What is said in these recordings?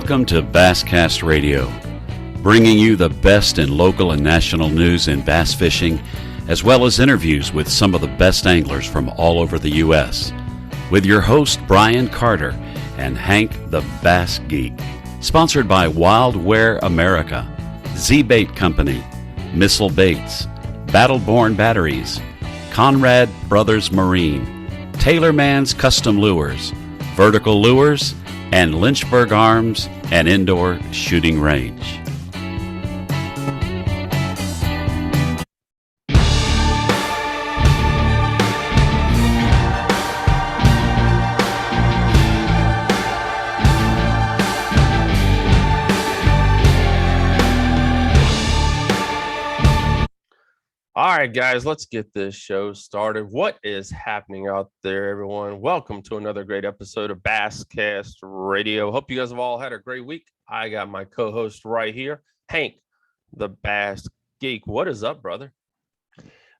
Welcome to Basscast Radio, bringing you the best in local and national news in bass fishing, as well as interviews with some of the best anglers from all over the U.S. With your host, Brian Carter, and Hank the Bass Geek. Sponsored by Wild Wear America, Z-Bait Company, Missile Baits, Battleborn Batteries, Conrad Brothers Marine, Taylorman's Custom Lures, Vertical Lures, and Lynchburg Arms and Indoor Shooting Range. All right, guys, let's get this show started. What is happening out there, everyone? Welcome to another great episode of Basscast Radio. Hope you guys have all had a great week. I got my co-host right here, Hank, the Bass Geek. What is up, brother?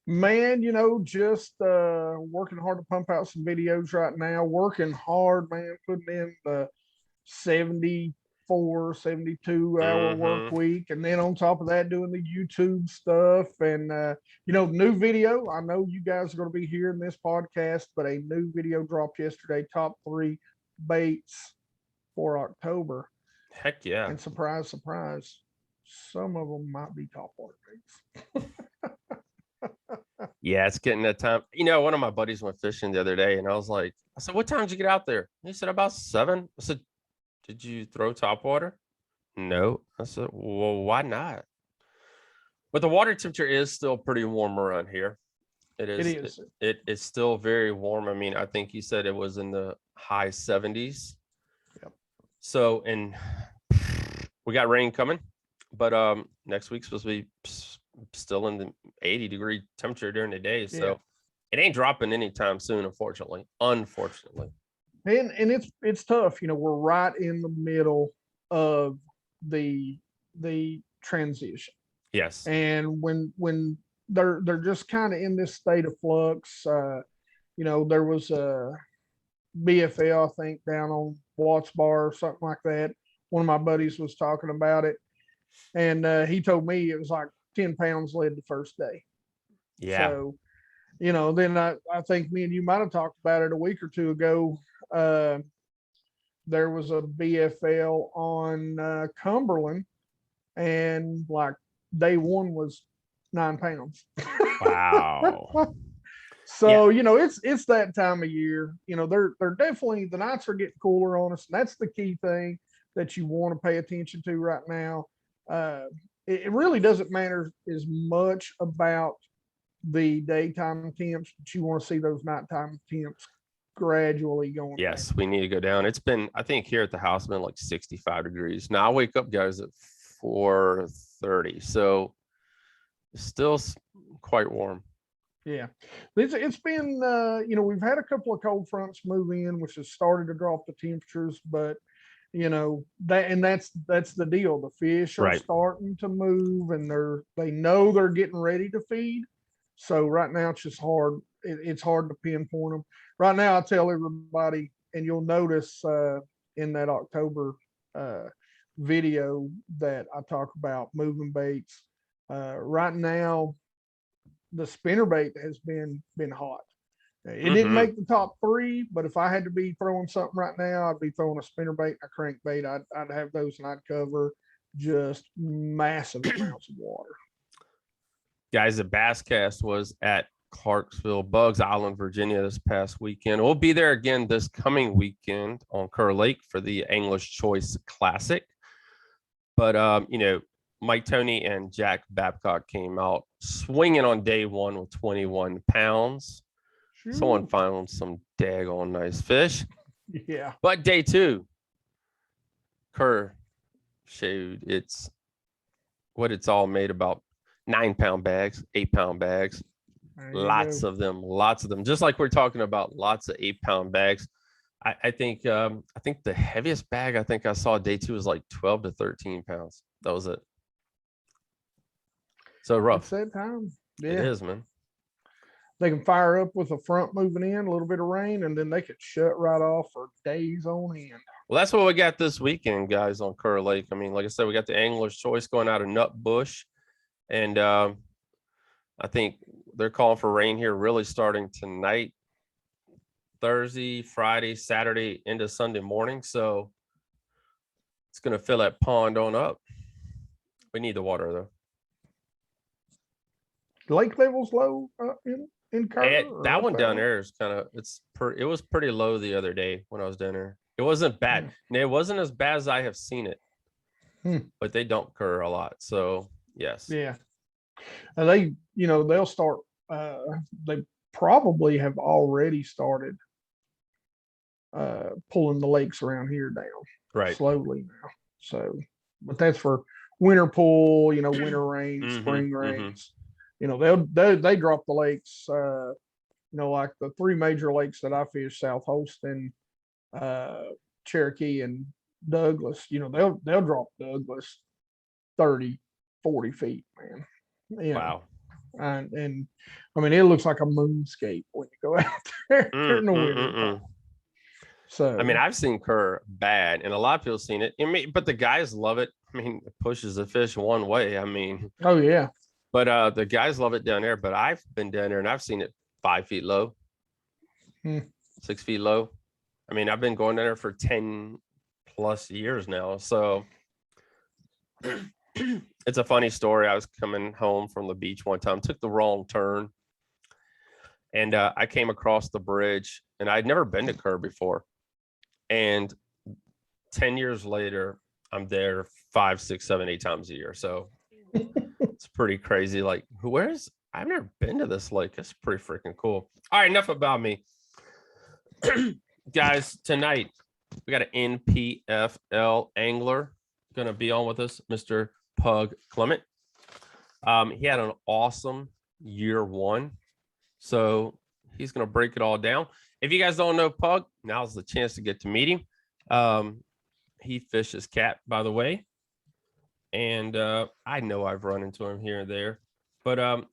Man, just working hard to pump out some videos right now. Working hard, man, putting in the 72-hour work week, and then on top of that doing the YouTube stuff and new video. I know you guys are going to be hearing this podcast, but a new video dropped yesterday, top 3 baits for October. Heck yeah. And surprise, some of them might be top water baits. Yeah, it's getting that time. One of my buddies went fishing the other day, and I said, what time did you get out there? He said, about 7. I said, did you throw topwater? No. I said, well, why not? But the water temperature is still pretty warm around here. It is. It's still very warm. I mean, I think you said it was in the high 70s. Yep. So, and we got rain coming, but next week's supposed to be still in the 80-degree temperature during the day. So It ain't dropping anytime soon, unfortunately. And it's tough. We're right in the middle of the transition. Yes. And when they're just kind of in this state of flux, there was a BFL, I think, down on Watts Bar or something like that. One of my buddies was talking about it, and he told me it was like 10 pounds lead the first day. Yeah. So, then I think me and you might have talked about it a week or two ago. There was a BFL on Cumberland, and like day 1 was 9 pounds. Wow. So it's that time of year. They're definitely, the nights are getting cooler on us, and that's the key thing that you want to pay attention to right now. It really doesn't matter as much about the daytime temps, but you want to see those nighttime temps gradually going yes down. We need to go down. It's been, I think here at the house, been like 65 degrees now. I wake up, guys, at 4:30, so it's still quite warm. It's been we've had a couple of cold fronts move in, which has started to drop the temperatures, but that's the deal. The fish are starting to move, and they know they're getting ready to feed. So right now it's just hard. It's hard to pinpoint them. Right now, I tell everybody, and you'll notice in that October video that I talk about moving baits. Right now, the spinnerbait has been hot. It didn't make the top 3, but if I had to be throwing something right now, I'd be throwing a spinnerbait and a crankbait. I'd have those, and I'd cover just massive amounts of water. Guys, the Basscast was at Clarksville, Bugs Island, Virginia this past weekend. We'll be there again this coming weekend on Kerr Lake for the Angler's Choice Classic. But, Mike Tony and Jack Babcock came out swinging on day 1 with 21 pounds. Sure. Someone found some daggone nice fish. Yeah. But day 2, Kerr showed what it's all made about. 9-pound bags, 8-pound bags, lots of them. Just like we're talking about, lots of 8-pound bags. I think the heaviest bag I think I saw day 2 was like 12 to 13 pounds. That was it. So rough. It's that time. Yeah. It is, man. They can fire up with a front moving in, a little bit of rain, and then they could shut right off for days on end. Well, that's what we got this weekend, guys, on Kerr Lake. I mean, like I said, we got the Angler's Choice going out of Nutbush. And I think they're calling for rain here really starting tonight, Thursday, Friday, Saturday, into Sunday morning. So it's going to fill that pond on up. We need the water, though. Lake level's low in Kerr. That one down there is kind of, it was pretty low the other day when I was down there. It wasn't bad. It wasn't as bad as I have seen it, but they don't Kerr a lot. So yes. Yeah. And they, they'll start, they probably have already started pulling the lakes around here down slowly now. So, but that's for winter pool, winter rains, spring rains. They drop the lakes, like the three major lakes that I fish, South Holston, Cherokee, and Douglas. They'll drop Douglas 30, 40 feet, man. Wow. And I mean, it looks like a moonscape when you go out there during the winter. So I mean, I've seen Kerr bad, and a lot of people have seen it. But the guys love it. I mean, it pushes the fish one way. I mean, oh yeah. But the guys love it down there. But I've been down there and I've seen it 5 feet low, 6 feet low. I mean, I've been going down there for 10 plus years now. So it's a funny story. I was coming home from the beach one time, took the wrong turn, and I came across the bridge, and I'd never been to Kerr before. And 10 years later, I'm there 5, 6, 7, 8 times a year. So it's pretty crazy. Like, I've never been to this lake. It's pretty freaking cool. All right, enough about me. Guys, tonight we got an NPFL angler going to be on with us, Mr. Pug Clement. He had an awesome year one. So he's going to break it all down. If you guys don't know Pug, now's the chance to get to meet him. He fishes cat, by the way. And I know I've run into him here and there. But,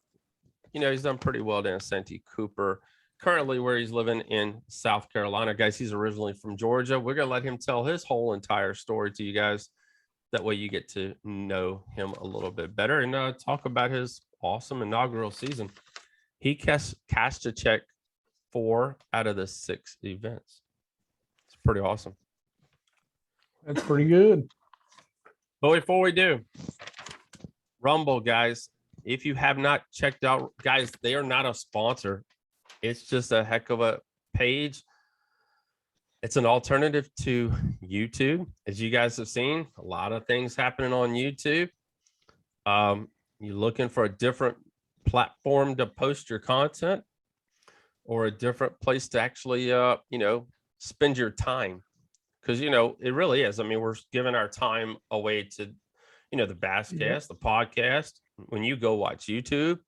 he's done pretty well down in Santee Cooper. Currently where he's living in South Carolina. Guys, he's originally from Georgia. We're going to let him tell his whole entire story to you guys. That way you get to know him a little bit better and talk about his awesome inaugural season. He cashed a check 4 out of the 6 events. It's pretty awesome. That's pretty good. But before we do, Rumble, guys, if you have not checked out, guys, they are not a sponsor. It's just a heck of a page. It's an alternative to YouTube. As you guys have seen, a lot of things happening on YouTube. You're looking for a different platform to post your content or a different place to actually, spend your time. Because, it really is. I mean, we're giving our time away to, the Basscast, the podcast. When you go watch YouTube,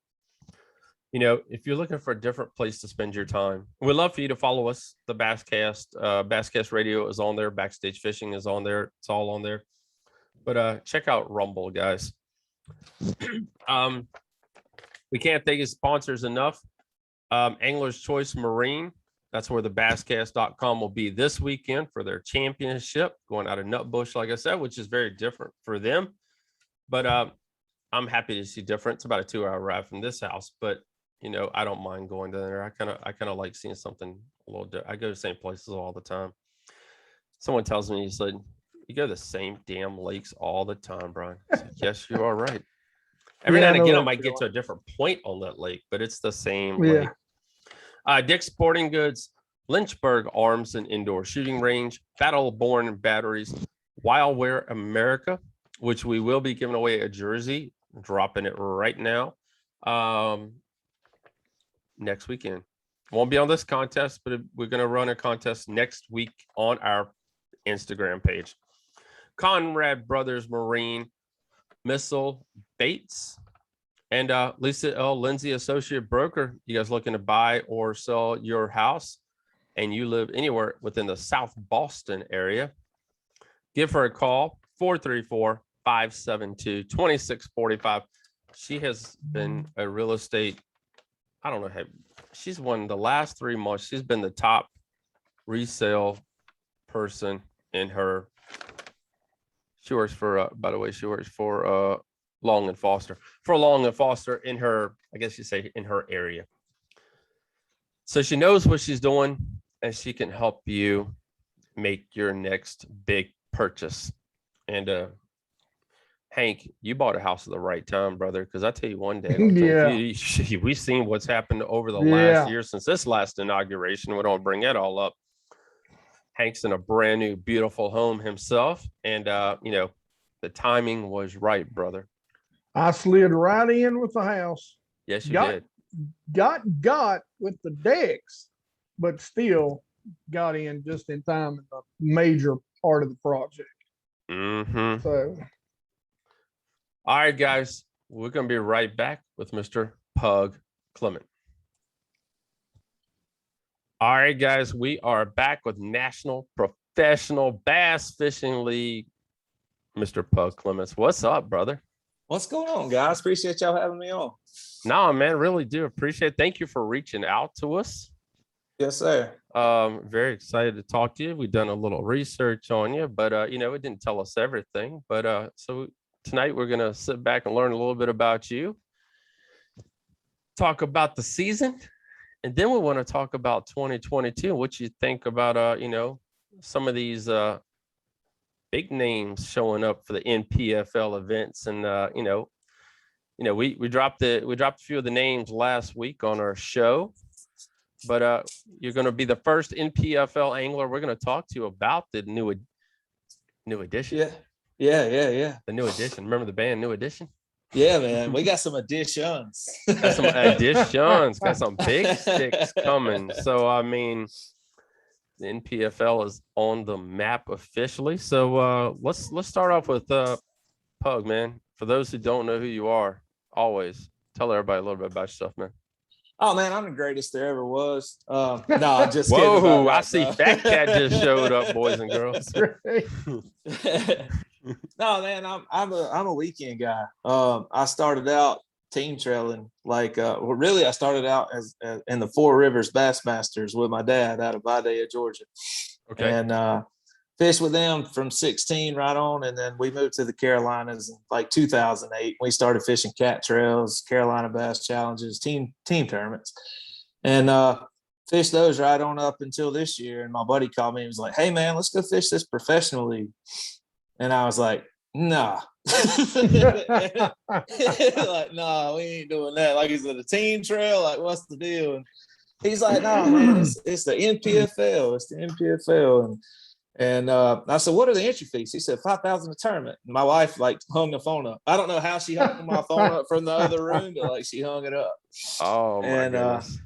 if you're looking for a different place to spend your time, we'd love for you to follow us. The Basscast, Basscast Radio is on there. Backstage Fishing is on there. It's all on there. But check out Rumble, guys. We can't thank his sponsors enough. Angler's Choice Marine. That's where the basscast.com will be this weekend for their championship going out of Nutbush, like I said, which is very different for them. But I'm happy to see different. It's about a 2-hour ride from this house, but I don't mind going down there. I kind of like seeing something a little different. I go to the same places all the time. Someone tells me, he said, you go to the same damn lakes all the time, Brian. I said, yes, you are right. Every now and again, I might get to a different point on that lake, but it's the same lake. Dick's Sporting Goods, Lynchburg Arms and Indoor Shooting Range, Battleborn Batteries, Wildwear America, which we will be giving away a jersey, dropping it right now. Next weekend. Won't be on this contest, but we're going to run a contest next week on our Instagram page. Conrad Brothers Marine, Missile Baits, and Lisa L. Lindsay, Associate Broker. You guys looking to buy or sell your house and you live anywhere within the South Boston area, give her a call, 434-572-2645. She has been a real estate, I don't know how, she's won the last 3 months. She's been the top resale person in her. She works for, by the way, she works for Long and Foster. For Long and Foster in her, I guess you say in her area. So she knows what she's doing, and she can help you make your next big purchase. And Hank, you bought a house at the right time, brother. Because I tell you one day, we've seen what's happened over the last year since this last inauguration. We don't bring it all up. Hank's in a brand new, beautiful home himself. And, the timing was right, brother. I slid right in with the house. Yes, you did. Got with the decks, but still got in just in time in the major part of the project. Mm-hmm. So, all right, guys, we're going to be right back with Mr. Pug Clement. All right, guys, we are back with National Professional Bass Fishing League, Mr. Pug Clements. What's up, brother? What's going on, guys? Appreciate y'all having me on. No, man, really do appreciate it. Thank you for reaching out to us. Yes, sir. Very excited to talk to you. We've done a little research on you, but it didn't tell us everything. But so tonight we're gonna sit back and learn a little bit about you, talk about the season, and then we want to talk about 2022 and what you think about some of these big names showing up for the NPFL events. And we dropped a few of the names last week on our show, but you're going to be the first NPFL angler we're going to talk to you about the new edition. Yeah. The new edition. Remember the band New Edition? Yeah, man. We got some additions. Got some additions. Got some big sticks coming. So I mean, the NPFL is on the map officially. So let's start off with Pug, man. For those who don't know who you are, always tell everybody a little bit about yourself, man. Oh man, I'm the greatest there ever was. No, I'm just kidding. Whoa, I see Fat Cat just showed up, boys and girls. No, man, I'm a weekend guy. I started out team trailing really I started out as in the Four Rivers Bassmasters with my dad out of Vidalia, Georgia. Okay. And fished with them from 16 right on, and then we moved to the Carolinas in like 2008. We started fishing cat trails, Carolina Bass Challenges, team tournaments, and fished those right on up until this year. And my buddy called me and was like, "Hey man, let's go fish this professional league." And I was like, "Nah." Like, "No, we ain't doing that." Like, is it a team trail? Like, what's the deal? And he's like, "No, man, it's the NPFL. It's the NPFL." And I said, "What are the entry fees?" He said, $5,000 a tournament. And my wife hung the phone up. I don't know how she hung my phone up from the other room, but she hung it up. Oh my goodness.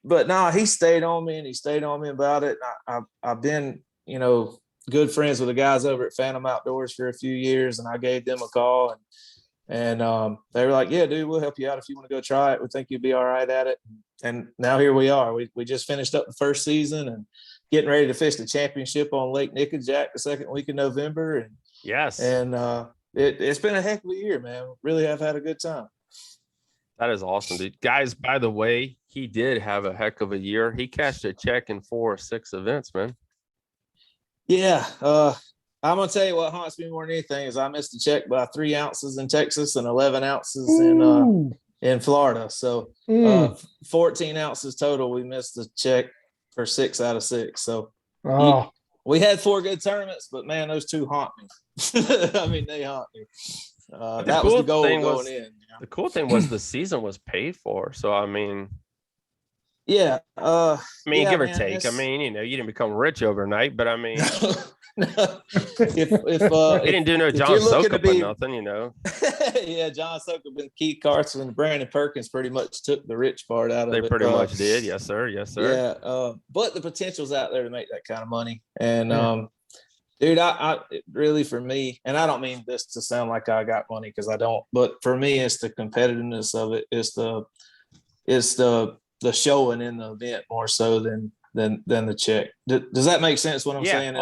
But no, he stayed on me about it. I've been, good friends with the guys over at Phantom Outdoors for a few years, and I gave them a call, and they were like, "Yeah, dude, we'll help you out if you want to go try it. We think you'd be all right at it." And now here we are. We just finished up the first season and getting ready to fish the championship on Lake Nickajack the second week of November. And yes, and it's been a heck of a year, man. Really have had a good time. That is awesome, dude. Guys, by the way, he did have a heck of a year. He cashed a check in 4 or 6 events, man. Yeah. I'm going to tell you what haunts me more than anything is I missed a check by 3 ounces in Texas and 11 ounces in Florida. So 14 ounces total. We missed the check for 6 out of 6. So we had 4 good tournaments, but man, those 2 haunt me. I mean, they haunt me. That was the goal going in. The cool thing was the season was paid for. So, I mean, yeah. Give or take. I mean, you didn't become rich overnight, but I mean, if he didn't do no John Sokup or nothing, Yeah, John Sokup and Keith Carson and Brandon Perkins pretty much took the rich part out of it. They pretty much did. Yes, sir. Yes, sir. Yeah. But the potential's out there to make that kind of money. And dude, I really, for me, and I don't mean this to sound like I got money because I don't, but for me, it's the competitiveness of it. It's the showing in the event more so than the check. Does that make sense? What I'm saying?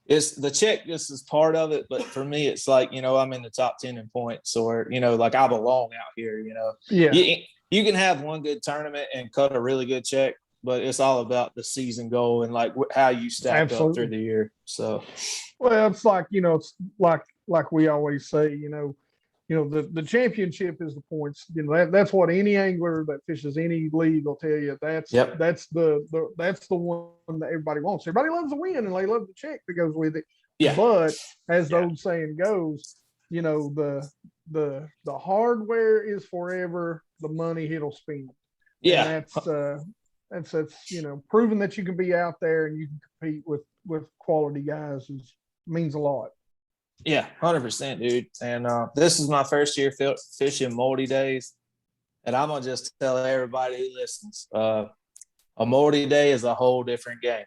It's the check. This is part of it, but for me, it's like I'm in the top 10 in points, or like I belong out here. You can have one good tournament and cut a really good check, but it's all about the season goal and like how you stack up through the year. So, well, it's like, it's like we always say, the championship is the points. That's what any angler that fishes any league will tell you. That's the one that everybody wants. Everybody loves the win and they love the check that goes with it. Yeah. But as the old saying goes, the hardware is forever, the money it'll spend. Yeah. And that's proving that you can be out there and you can compete with quality guys means a lot. Yeah, 100%, dude. And this is my first year fishing multi-days. And I'm going to just tell everybody who listens, a multi-day is a whole different game.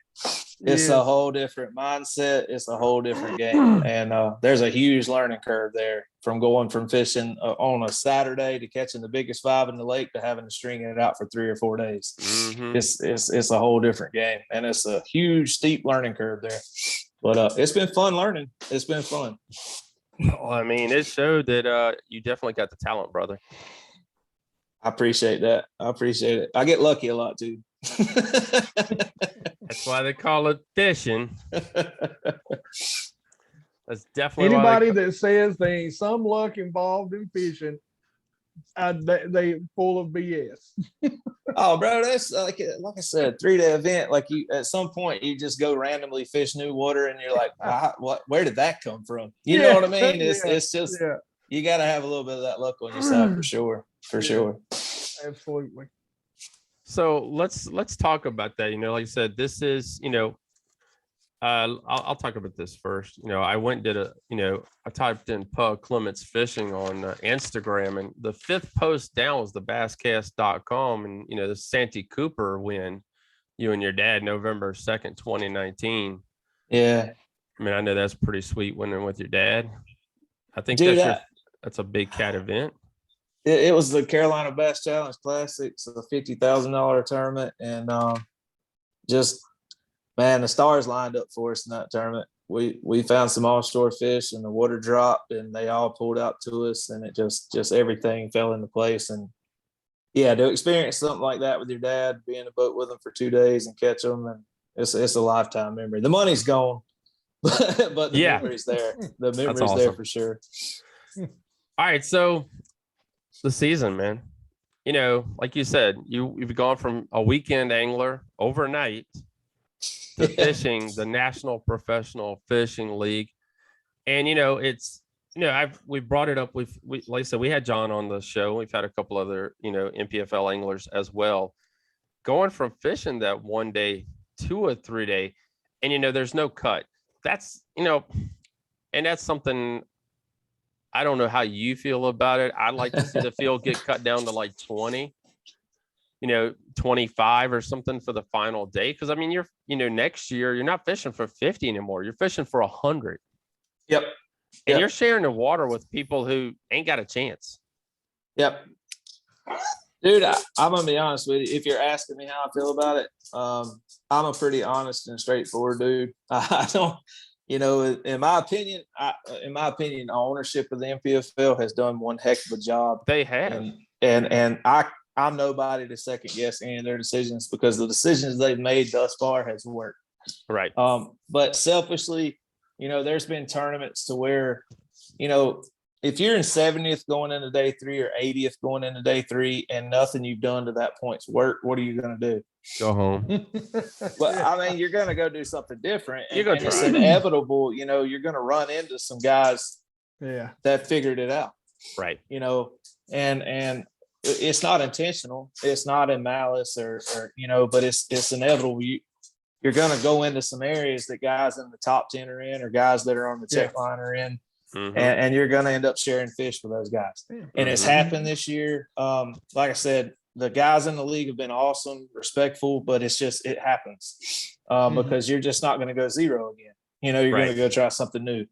It's a whole different mindset. It's a whole different game. And there's a huge learning curve there from going from fishing on a Saturday to catching the biggest five in the lake to having to string it out for 3 or 4 days. Mm-hmm. It's a whole different game. And it's a huge, steep learning curve there. But it's been fun learning. It's been fun. Well, I mean, it showed that you definitely got the talent, brother. I appreciate that. I appreciate it. I get lucky a lot too. That's why they call it fishing. That's definitely anybody that says there ain't some luck involved in fishing, they full of BS. Oh, bro, that's like I said, 3-day event. Like you, at some point, you just go randomly fish new water, and you're like, "What? Where did that come from?" You know what I mean? It's just you got to have a little bit of that luck on your side for sure. For sure. Absolutely. So let's talk about that. Like I said, this is I'll talk about this first. I went and did I typed in Pug Clements fishing on Instagram, and the 5th post down was the basscast.com, and the Santee Cooper win, you and your dad, November 2nd, 2019. Yeah. I mean, I know that's pretty sweet winning with your dad. I think that's a big cat event. It was the Carolina Bass Challenge Classic, so the $50,000 tournament, and just. Man, the stars lined up for us in that tournament. We found some offshore fish and the water dropped and they all pulled out to us, and it just everything fell into place. And yeah, to experience something like that with your dad, be in a boat with him for 2 days and catch them, and it's a lifetime memory. The money's gone, but the memory's there. The memory's awesome. There for sure. All right, so the season, man. Like you said, you've gone from a weekend angler overnight to fishing the National Professional Fishing League. And it's we brought it up. We like I said, we had John on the show. We've had a couple other NPFL anglers as well. Going from fishing that 1 day to a 3-day, and there's no cut. That's and that's something I don't know how you feel about it. I'd like to see the field get cut down to like 20. 25 or something for the final day. Cause I mean, you're, next year you're not fishing for 50 anymore. You're fishing for 100. Yep. And you're sharing the water with people who ain't got a chance. Yep. Dude, I'm going to be honest with you. If you're asking me how I feel about it, I'm a pretty honest and straightforward dude. I don't, in my opinion, ownership of the NPFL has done one heck of a job. They have. And I'm nobody to second guess any of their decisions, because the decisions they've made thus far has worked. Right. But selfishly, there's been tournaments to where, if you're in 70th going into day 3 or 80th going into day 3 and nothing you've done to that point's work, what are you going to do? Go home. Well, I mean, you're going to go do something different. And it's inevitable, you're going to run into some guys that figured it out. Right. And it's not intentional. It's not in malice or but it's inevitable. You're going to go into some areas that guys in the top 10 are in, or guys that are on the check line are in. Mm-hmm. And you're going to end up sharing fish with those guys. And it's happened this year. Like I said, the guys in the league have been awesome, respectful, but it happens because you're just not going to go zero again. You're going to go try something new.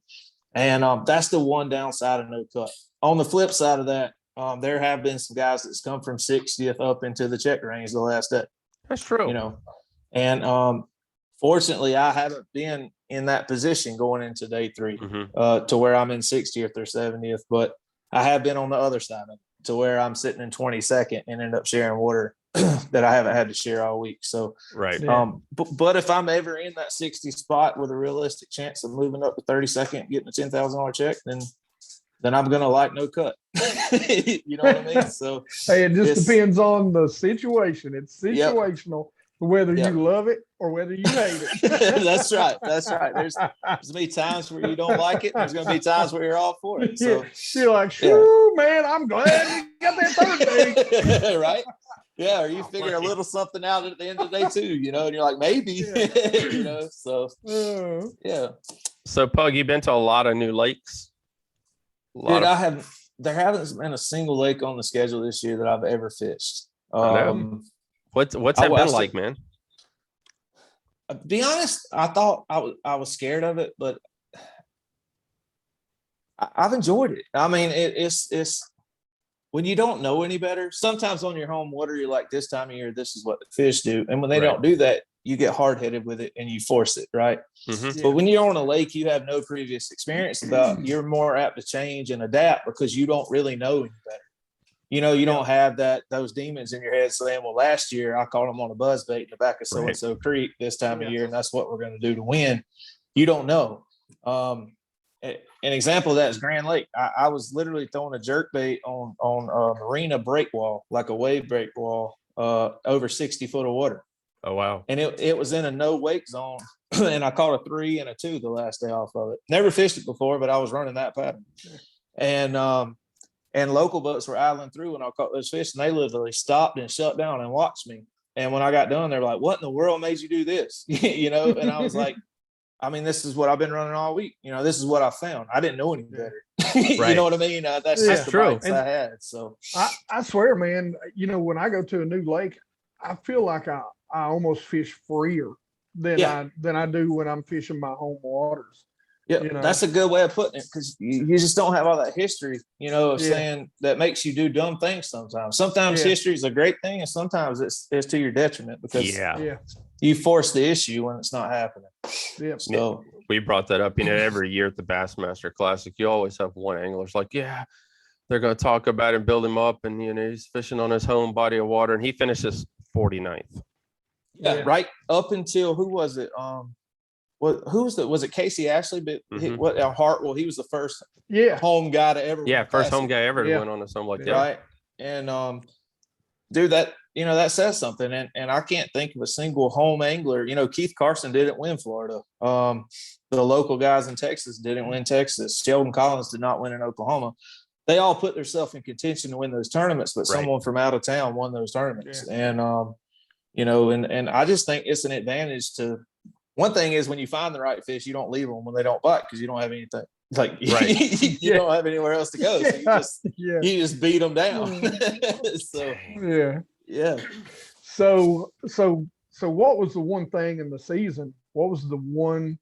And that's the one downside of no cut. On the flip side of that, there have been some guys that's come from 60th up into the check range the last day. That's true. And fortunately, I haven't been in that position going into day 3 to where I'm in 60th or 70th, but I have been on the other side of it, to where I'm sitting in 22nd and end up sharing water that I haven't had to share all week. So, Right. But if I'm ever in that 60 spot with a realistic chance of moving up to 32nd, getting a $10,000 check, then I'm going to like no cut. You know what I mean? So hey, it just depends on the situation. It's situational, whether you love it or whether you hate it. That's right. That's right. There's going to be times where you don't like it. There's going to be times where you're all for it. So you're like, shoo, man, I'm glad you got that third day. Right? Yeah, or you figure a little something out at the end of the day too, you know, and you're like, maybe, you know, so yeah. So Pug, you've been to a lot of new lakes. Dude, there hasn't been a single lake on the schedule this year that I've ever fished. What's that been like, man? To be honest, I thought I was scared of it, but I've enjoyed it. I mean, it's when you don't know any better, sometimes on your home water, you're like, this time of year, this is what the fish do. And when they don't do that, you get hard-headed with it and you force it, right? Mm-hmm. But when you're on a lake, you have no previous experience you're more apt to change and adapt because you don't really know any better. You know, you don't have those demons in your head saying, well, last year I caught them on a buzzbait in the back of so-and-so creek this time of year, and that's what we're going to do to win. You don't know. An example of that is Grand Lake. I was literally throwing a jerk bait on a marina break wall, like a wave break wall, over 60 foot of water. Oh, wow. And it was in a no wake zone. And I caught a 3 and a 2 the last day off of it. Never fished it before, but I was running that pattern. And local boats were idling through when I caught those fish, and they literally stopped and shut down and watched me. And when I got done, they were like, what in the world made you do this? You know? And I was like, I mean, this is what I've been running all week. You know, this is what I found. I didn't know any better. You know what I mean? That's just the true. bites I had. So I swear, man, you know, when I go to a new lake, I feel like I almost fish freer than I do when I'm fishing my home waters. Yeah, you know? That's a good way of putting it, because you just don't have all that history, you know, of saying that makes you do dumb things sometimes. Sometimes history is a great thing, and sometimes it's to your detriment because you force the issue when it's not happening. Yeah. So we brought that up, you know, every year at the Bassmaster Classic, you always have one angler's like, they're going to talk about it and build him up, and, you know, he's fishing on his home body of water, and he finishes 49th. Yeah, right up until, who was it? Was it Casey Ashley? But Hartwell, he was the first home guy to ever win first home guy ever to win on a something like that. Right. And dude, that, you know, that says something. And I can't think of a single home angler. You know, Keith Carson didn't win Florida. The local guys in Texas didn't win Texas. Sheldon Collins did not win in Oklahoma. They all put themselves in contention to win those tournaments, but someone from out of town won those tournaments. And you know, and I just think it's an advantage to. One thing is, when you find the right fish, you don't leave them when they don't bite because you don't have anything. Like you don't have anywhere else to go, so you just beat them down. So So what was the one thing in the season? What was the one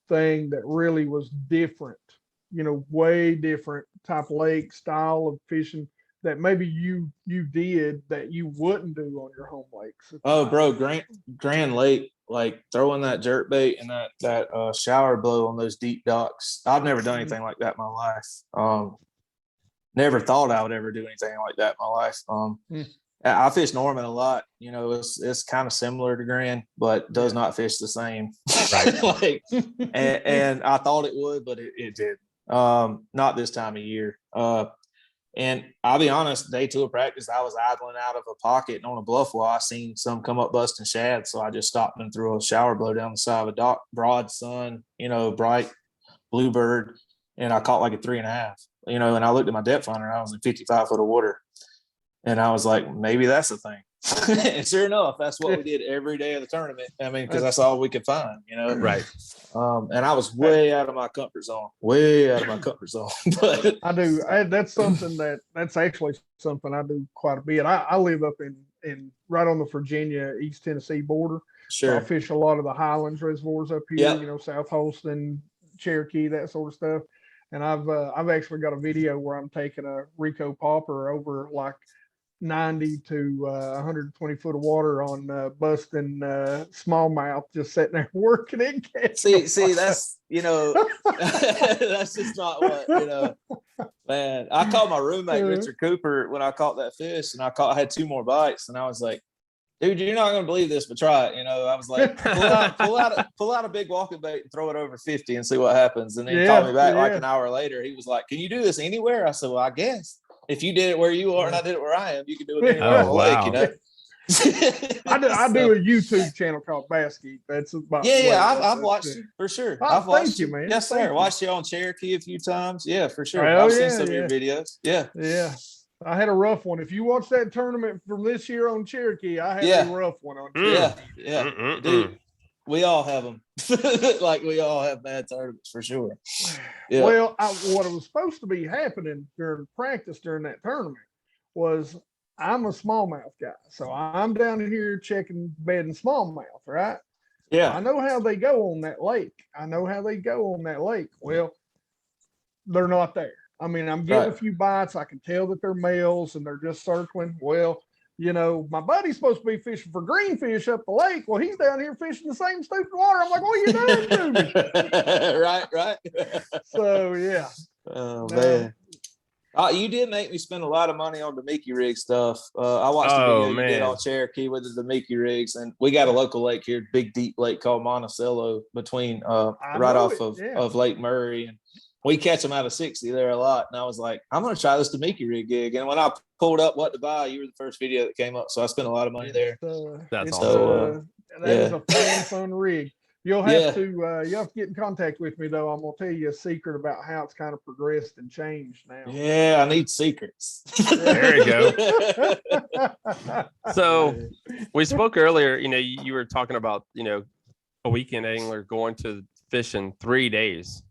thing that really was different? You know, way different type lake style of fishing that maybe you did that you wouldn't do on your home lakes. Oh, bro, Grand Lake. Like throwing that jerk bait and that shower blow on those deep docks. I've never done anything like that in my life. Never thought I would ever do anything like that in my life. I fish Norman a lot. You know, it's kind of similar to Grand, but does not fish the same. Right. and I thought it would, but it did. Not this time of year. And I'll be honest, day 2 of practice, I was idling out of a pocket, and on a bluff wall, I seen some come up busting shad. So I just stopped and threw a shower blow down the side of a dock, broad sun, you know, bright bluebird. And I caught like a 3.5, you know, and I looked at my depth finder, and I was in 55 foot of water. And I was like, maybe that's the thing. And sure enough, that's what we did every day of the tournament. I mean, because that's all we could find, you know? Right. And I was way out of my comfort zone, But that's something that's actually something I do quite a bit. I live up in right on the Virginia, East Tennessee border. Sure. So I fish a lot of the Highlands reservoirs up here, you know, South Holston, Cherokee, that sort of stuff. And I've actually got a video where I'm taking a Rico popper over like 90 to 120 foot of water on busting smallmouth, just sitting there working it. See, that's, you know, that's just not what, you know, Man, I called my roommate Richard Cooper when I caught that fish, and I had 2 more bites, and I was like, "Dude, you're not gonna believe this, but try it." I was like, "Pull out a big walking bait and throw it over 50 and see what happens." And then he called me back like an hour later. He was like, "Can you do this anywhere?" I said, "Well, I guess if you did it where you are and I did it where I am, you can do it anywhere on the lake." I do a YouTube channel called Bass Geek. That's about I've watched you for sure. I've watched you, man. Yes, sir. Watched you on Cherokee a few times. Yeah, for sure. I've seen some of your videos. Yeah. I had a rough one. If you watch that tournament from this year on Cherokee, I had a rough one on Cherokee. Yeah. Dude, we all have them. Like we all have bad tournaments for sure. Yeah. Well, what was supposed to be happening during practice during that tournament was I'm a smallmouth guy. So I'm down here checking bed and smallmouth, right? Yeah. I know how they go on that lake. Well, they're not there. I mean, I'm getting a few bites. I can tell that they're males and they're just circling. Well, my buddy's supposed to be fishing for greenfish up the lake. Well, he's down here fishing the same stupid water. I'm like, what are you doing to me? Right. So, yeah. Oh, man. You did make me spend a lot of money on the Mickey rig stuff. I watched the video you did on Cherokee with the Mickey rigs, and we got a local lake here, big deep lake called Monticello, between right off of Lake Murray, and we catch them out of 60 there a lot. And I was like, I'm going to try this Mickey rig gig. And when I pulled up what to buy, you were the first video that came up, so I spent a lot of money there. That's awesome. That is a fun rig. You'll have to get in contact with me though. I'm gonna tell you a secret about how it's kind of progressed and changed now. Yeah, I need secrets. There you go. So we spoke earlier, you were talking about, a weekend angler going to fish in 3 days.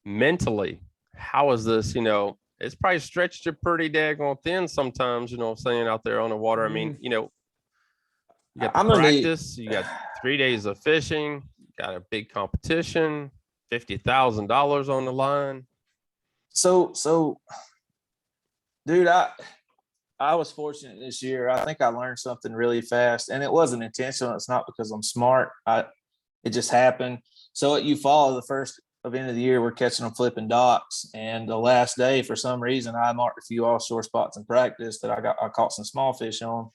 Mentally, how is this, it's probably stretched you pretty daggone thin sometimes, saying out there on the water. I mean, you got practice, you got 3 days of fishing, you got a big competition, $50,000 on the line. So dude, I was fortunate this year. I think I learned something really fast, and it wasn't intentional. It's not because I'm smart. It just happened. So at Eufaula, the first event of the year, we're catching them flipping docks, and the last day, for some reason, I marked a few offshore spots in practice that I caught some small fish on.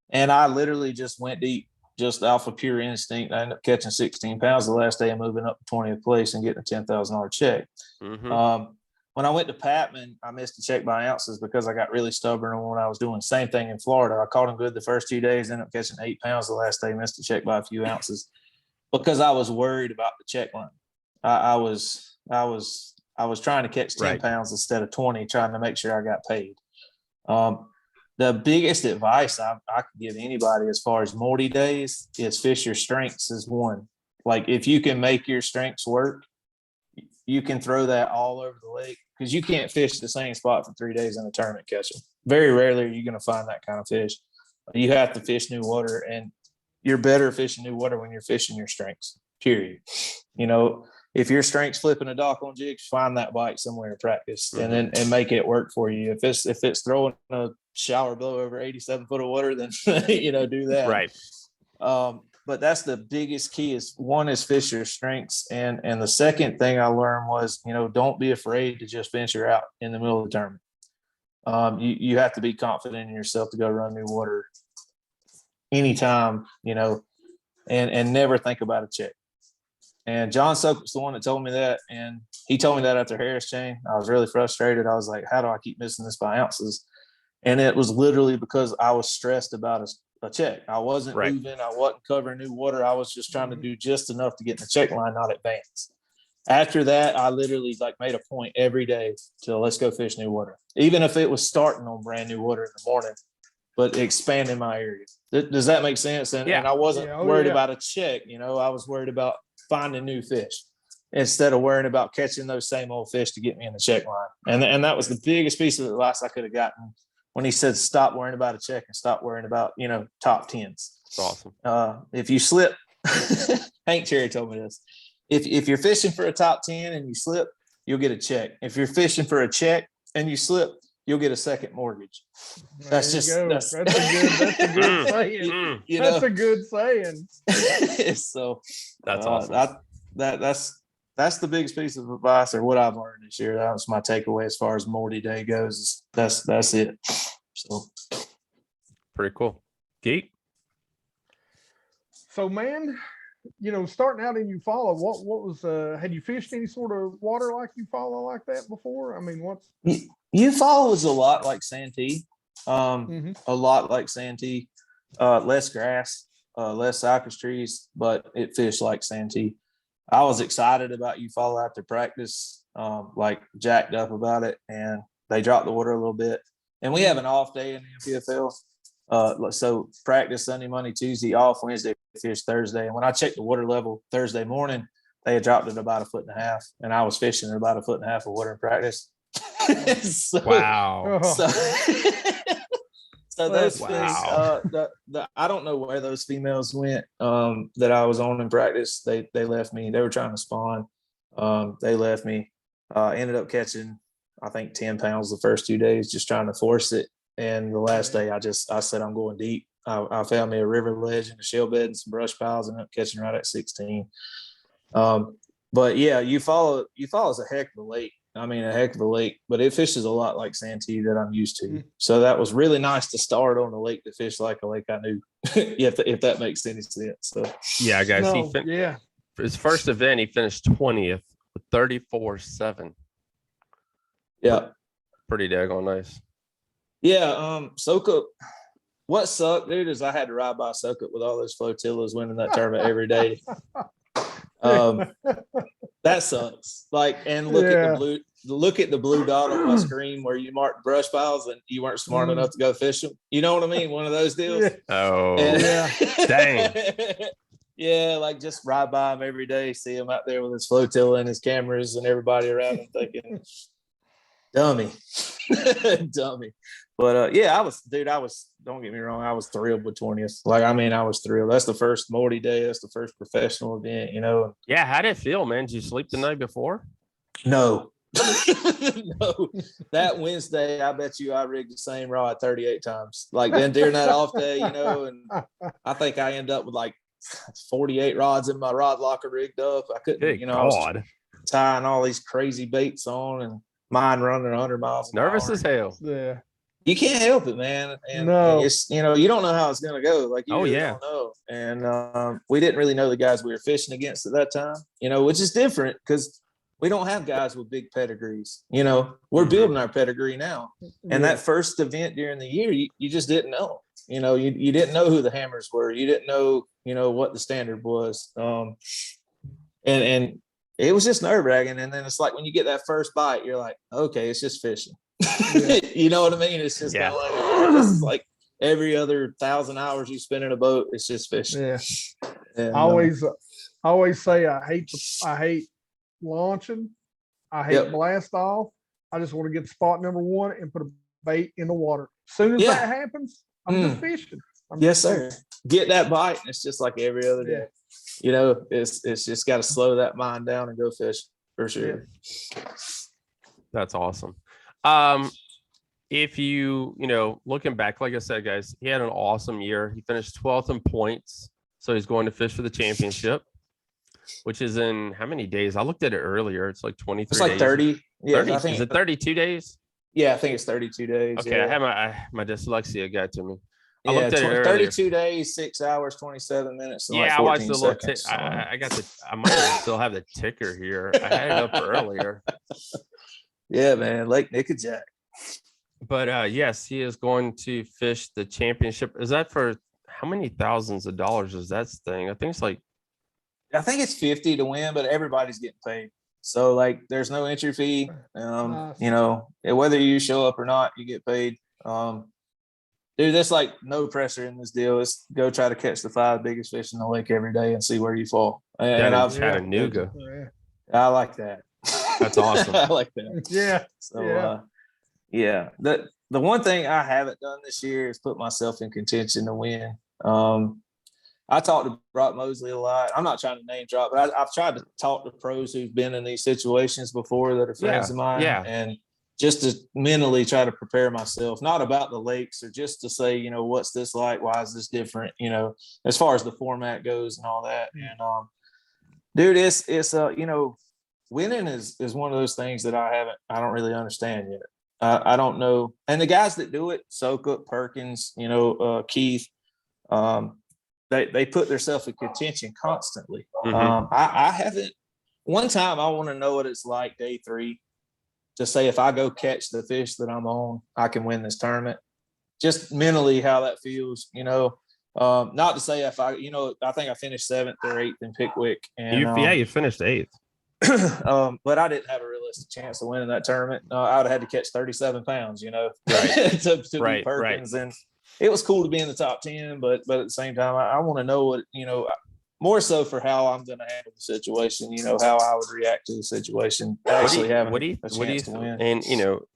And I literally just went deep, just off of pure instinct. I ended up catching 16 pounds the last day and moving up to 20th place and getting a $10,000 check. Mm-hmm. When I went to Patman, I missed a check by ounces because I got really stubborn on what I was doing. Same thing in Florida. I caught them good the first 2 days, ended up catching 8 pounds the last day, missed a check by a few ounces because I was worried about the check line. I was trying to catch 10 pounds instead of 20, trying to make sure I got paid. The biggest advice I could give anybody as far as multi-days is fish your strengths is one. Like if you can make your strengths work, you can throw that all over the lake because you can't fish the same spot for 3 days in a tournament catch them. Very rarely are you going to find that kind of fish. You have to fish new water, and you're better fishing new water when you're fishing your strengths, period. If your strength's flipping a dock on jigs, find that bite somewhere to practice and make it work for you. If it's throwing a shower blow over 87 foot of water, then do that. Right. But that's the biggest key is one is fish your strengths. And the second thing I learned was, don't be afraid to just venture out in the middle of the tournament. You have to be confident in yourself to go run new water anytime, and never think about a check. And John Soak was the one that told me that. And he told me that after Harris Chain. I was really frustrated. I was like, how do I keep missing this by ounces? And it was literally because I was stressed about a check. I wasn't moving. I wasn't covering new water. I was just trying to do just enough to get in the check line, not advance. After that, I literally made a point every day to let's go fish new water. Even if it was starting on brand new water in the morning, but expanding my area. Does that make sense? And I wasn't worried about a check. I was worried about finding new fish instead of worrying about catching those same old fish to get me in the check line. And that was the biggest piece of advice I could have gotten when he said, stop worrying about a check and stop worrying about, top tens. That's awesome. If you slip, Hank Cherry told me this. If you're fishing for a top 10 and you slip, you'll get a check. If you're fishing for a check and you slip, you'll get a second morttage. That's a good saying. That's a good saying. So that's awesome. that's the biggest piece of advice, or what I've learned this year. That was my takeaway as far as Morty Day goes. That's it. So pretty cool. Geek. So, man, starting out in Eufaula, what was had you fished any sort of water like Eufaula like that before? I mean, what's Eufaula was a lot like Santee, Mm-hmm. a lot like Santee, less grass, less cypress trees, but it fished like Santee. I was excited about Eufaula after practice, like jacked up about it, and they dropped the water a little bit. And we have an off day in the NPFL. So practice Sunday, Monday, Tuesday, off Wednesday, fish Thursday. And when I checked the water level Thursday morning, they had dropped it about 1.5 feet, and I was fishing at about 1.5 feet of water in practice. Wow. So those fish, I don't know where those females went that I was on in practice. They left me. They were trying to spawn. They left me. Ended up catching, I think, 10 pounds the first 2 days, just trying to force it. And the last day, I said, I'm going deep. I found me a river ledge and a shell bed and some brush piles, and ended up catching right at 16. But yeah, Eufaula is a heck of a lake. I mean, a heck of a lake, but it fishes a lot like Santee that I'm used to. So that was really nice to start on a lake that fished like a lake I knew, if that makes any sense. So yeah, guys, for his first event, he finished 20th with 34.7. Yeah. Pretty daggone nice. Yeah, Soakup. What sucked, dude, is I had to ride by Soakup with all those flotillas winning that tournament every day. That sucks. Like, and look at the blue dot on my screen where you marked brush piles and you weren't smart enough to go fish them. You know what I mean? One of those deals. Yeah. Oh, dang. Yeah, like just ride by him every day, see him out there with his flotilla and his cameras and everybody around him thinking, dummy. But don't get me wrong, I was thrilled with 20th. Like, I mean, I was thrilled. That's the first Morty Day. That's the first professional event, Yeah, how did it feel, man? Did you sleep the night before? No. No. That Wednesday, I bet you I rigged the same rod 38 times. Like, then during that off day, and I think I end up with like 48 rods in my rod locker rigged up. I couldn't, I was tying all these crazy baits on and mine running 100 miles an hour. Nervous as hell. Yeah. You can't help it, man. And it's, you don't know how it's going to go. Like, you don't know. And we didn't really know the guys we were fishing against at that time, which is different because we don't have guys with big pedigrees. We're building our pedigree now. And that first event during the year, you just didn't know. You didn't know who the hammers were. You didn't know, what the standard was. And it was just nerve-wracking. And then it's like when you get that first bite, you're like, okay, it's just fishing. Yeah. You know what I mean? It's just kind of like, it's like every other 1,000 hours you spend in a boat, it's just fishing. Yeah. And, I always say I hate launching. I hate blast off. I just want to get spot number one and put a bait in the water. As soon as that happens, I'm just fishing. Sir. Get that bite, and it's just like every other day. It's just got to slow that mind down and go fish for sure. Yeah. That's awesome. If you looking back, like I said, guys, he had an awesome year. He finished 12th in points, so he's going to fish for the championship, which is in how many days? I looked at it earlier. It's like 23 days. It's like 30. Yeah, 30. Is it 32 days? Yeah, I think it's 32 days. Okay, I have my dyslexia got to me. I looked at it earlier. 32 days, 6 hours, 27 minutes. And I watched the little seconds. I might still have the ticker here. I had it up earlier. Yeah, man, Lake Nickajack. But yes, he is going to fish the championship. Is that for how many thousands of dollars is that thing? I think it's 50 to win, but everybody's getting paid. So like there's no entry fee. Whether you show up or not, you get paid. Dude, there's like no pressure in this deal. It's go try to catch the 5 biggest fish in the lake every day and see where you fall. And I've had a Chattanooga. I like that. That's awesome. I like that. Yeah. So the one thing I haven't done this year is put myself in contention to win. I talked to Brock Mosley a lot. I'm not trying to name drop, but I've tried to talk to pros who've been in these situations before that are friends of mine. Yeah. And just to mentally try to prepare myself, not about the lakes or just to say, what's this like? Why is this different? As far as the format goes and all that. And dude, it's winning is one of those things that I don't really understand yet. I don't know. And the guys that do it, Soka, Perkins, Keith, they put themselves in contention constantly. I haven't. One time I want to know what it's like day 3 to say, if I go catch the fish that I'm on, I can win this tournament. Just mentally how that feels, not to say if I think I finished 7th or 8th in Pickwick. And you finished 8th. But I didn't have a realistic chance of winning that tournament. I would have had to catch 37 pounds, right. to be Perkins. And it was cool to be in the top 10, but at the same time, I want to know what, more so for how I'm going to handle the situation, how I would react to the situation. Actually having a chance to win. And,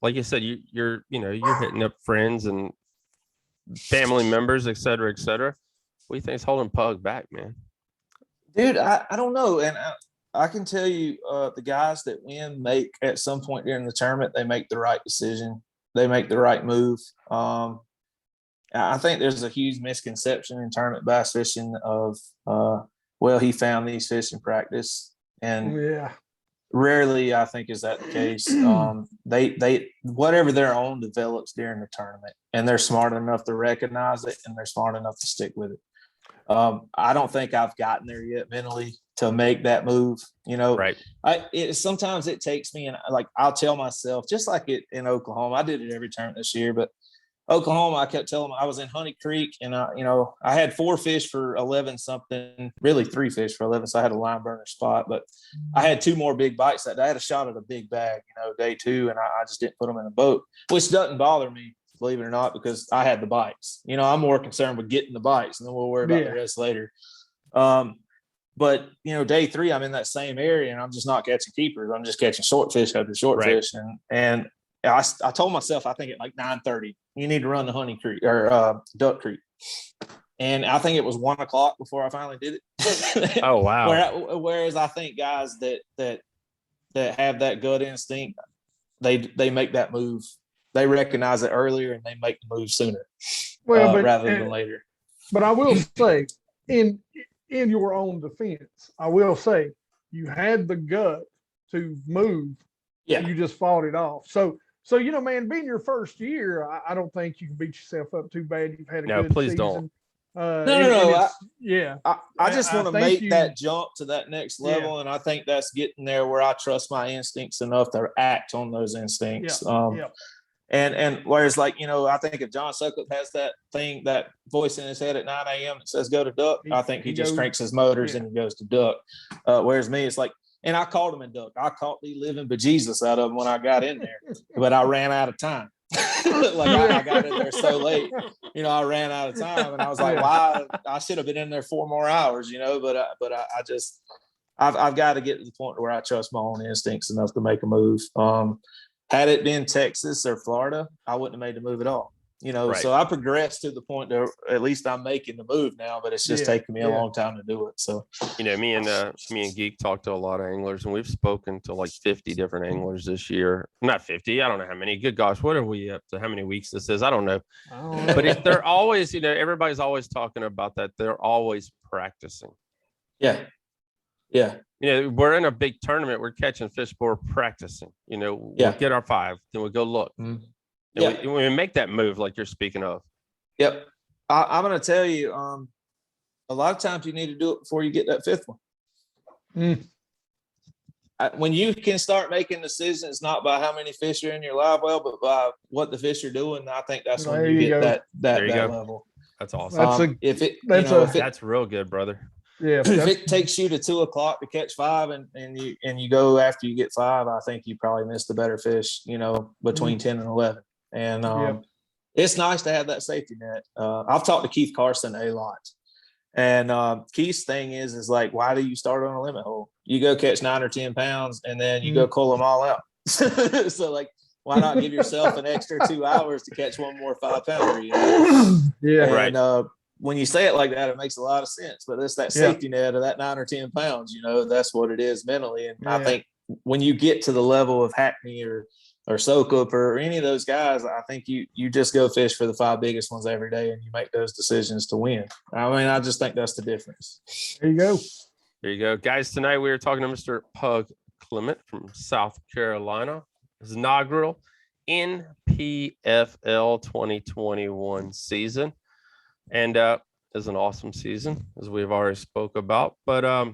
like you said, you're hitting up friends and family members, et cetera, et cetera. What do you think is holding Pug back, man? Dude, I don't know. And I can tell you, the guys that win make at some point during the tournament, they make the right decision. They make the right move. I think there's a huge misconception in tournament bass fishing of, he found these fish in practice, and rarely, I think, is that the case. They whatever they're on develops during the tournament, and they're smart enough to recognize it, and they're smart enough to stick with it. I don't think I've gotten there yet mentally to make that move. Right. Sometimes it takes me, and I'll tell myself, just like it in Oklahoma. I did it every tournament this year, but Oklahoma, I kept telling them I was in Honey Creek, and I had 4 fish for 11 something, really 3 fish for 11. So I had a line burner spot, but I had 2 more big bites that day. I had a shot at a big bag, day 2, and I just didn't put them in a boat, which doesn't bother me, believe it or not, because I had the bites. I'm more concerned with getting the bites, and then we'll worry about the rest later. But day 3, I'm in that same area, and I'm just not catching keepers. I'm just catching short fish after short fish, and I told myself, I think at like 9:30, you need to run the Honey Creek or Duck Creek. And I think it was 1 o'clock before I finally did it. Oh, wow. Whereas I think guys that have that gut instinct, they make that move. They recognize it earlier, and they make the move sooner rather than later. But I will say, in your own defense, I will say you had the gut to move. Yeah. You just fought it off. So, man, being your first year, I don't think you can beat yourself up too bad. You've had a good please season. Don't. No. I just want to make that jump to that next level, and I think that's getting there where I trust my instincts enough to act on those instincts. And whereas, I think if John Suckup has that voice in his head at 9 a.m. that says go to duck, I think he just cranks his motors and he goes to duck. Whereas me, it's like, and I called him in duck. I caught the living bejesus out of him when I got in there, but I ran out of time. I got in there so late, I ran out of time, and I was like, wow, I should have been in there 4 more hours, but I've got to get to the point where I trust my own instincts enough to make a move. Had it been Texas or Florida, I wouldn't have made the move at all. So I progressed to the point that at least I'm making the move now, but it's just taking me a long time to do it. So, me and Geek talked to a lot of anglers, and we've spoken to like 50 different anglers this year. Not 50. I don't know how many. Good gosh, what are we up to? How many weeks this is? I don't know. But they're always, everybody's always talking about that. They're always practicing. Yeah. We're in a big tournament. We're catching fish, but we're practicing. We'll get our 5, then we'll go look. Mm-hmm. We make that move like you're speaking of. Yep. I'm going to tell you, a lot of times you need to do it before you get that 5th one. When you can start making decisions, not by how many fish are in your live well, but by what the fish are doing, I think that's when you get that level. That's awesome. That's real good, brother. Yeah. If it takes you to 2 o'clock to catch 5 and you go after you get 5, I think you probably missed the better fish, between 10 and 11. And it's nice to have that safety net. I've talked to Keith Carson a lot, and Keith's thing is like, why do you start on a limit hole? You go catch 9 or 10 pounds, and then you go cull them all out. So why not give yourself an extra 2 hours to catch one more 5-pounder? Yeah, right. When you say it like that, it makes a lot of sense. But it's that safety net of that 9 or 10 pounds. That's what it is mentally. And I think when you get to the level of Hackney or Sokup or any of those guys, I think you just go fish for the 5 biggest ones every day, and you make those decisions to win. I just think that's the difference. There you go. There you go. Guys, tonight we were talking to Mr. Pug Clement from South Carolina. His inaugural NPFL 2021 season. And is an awesome season, as we've already spoke about. But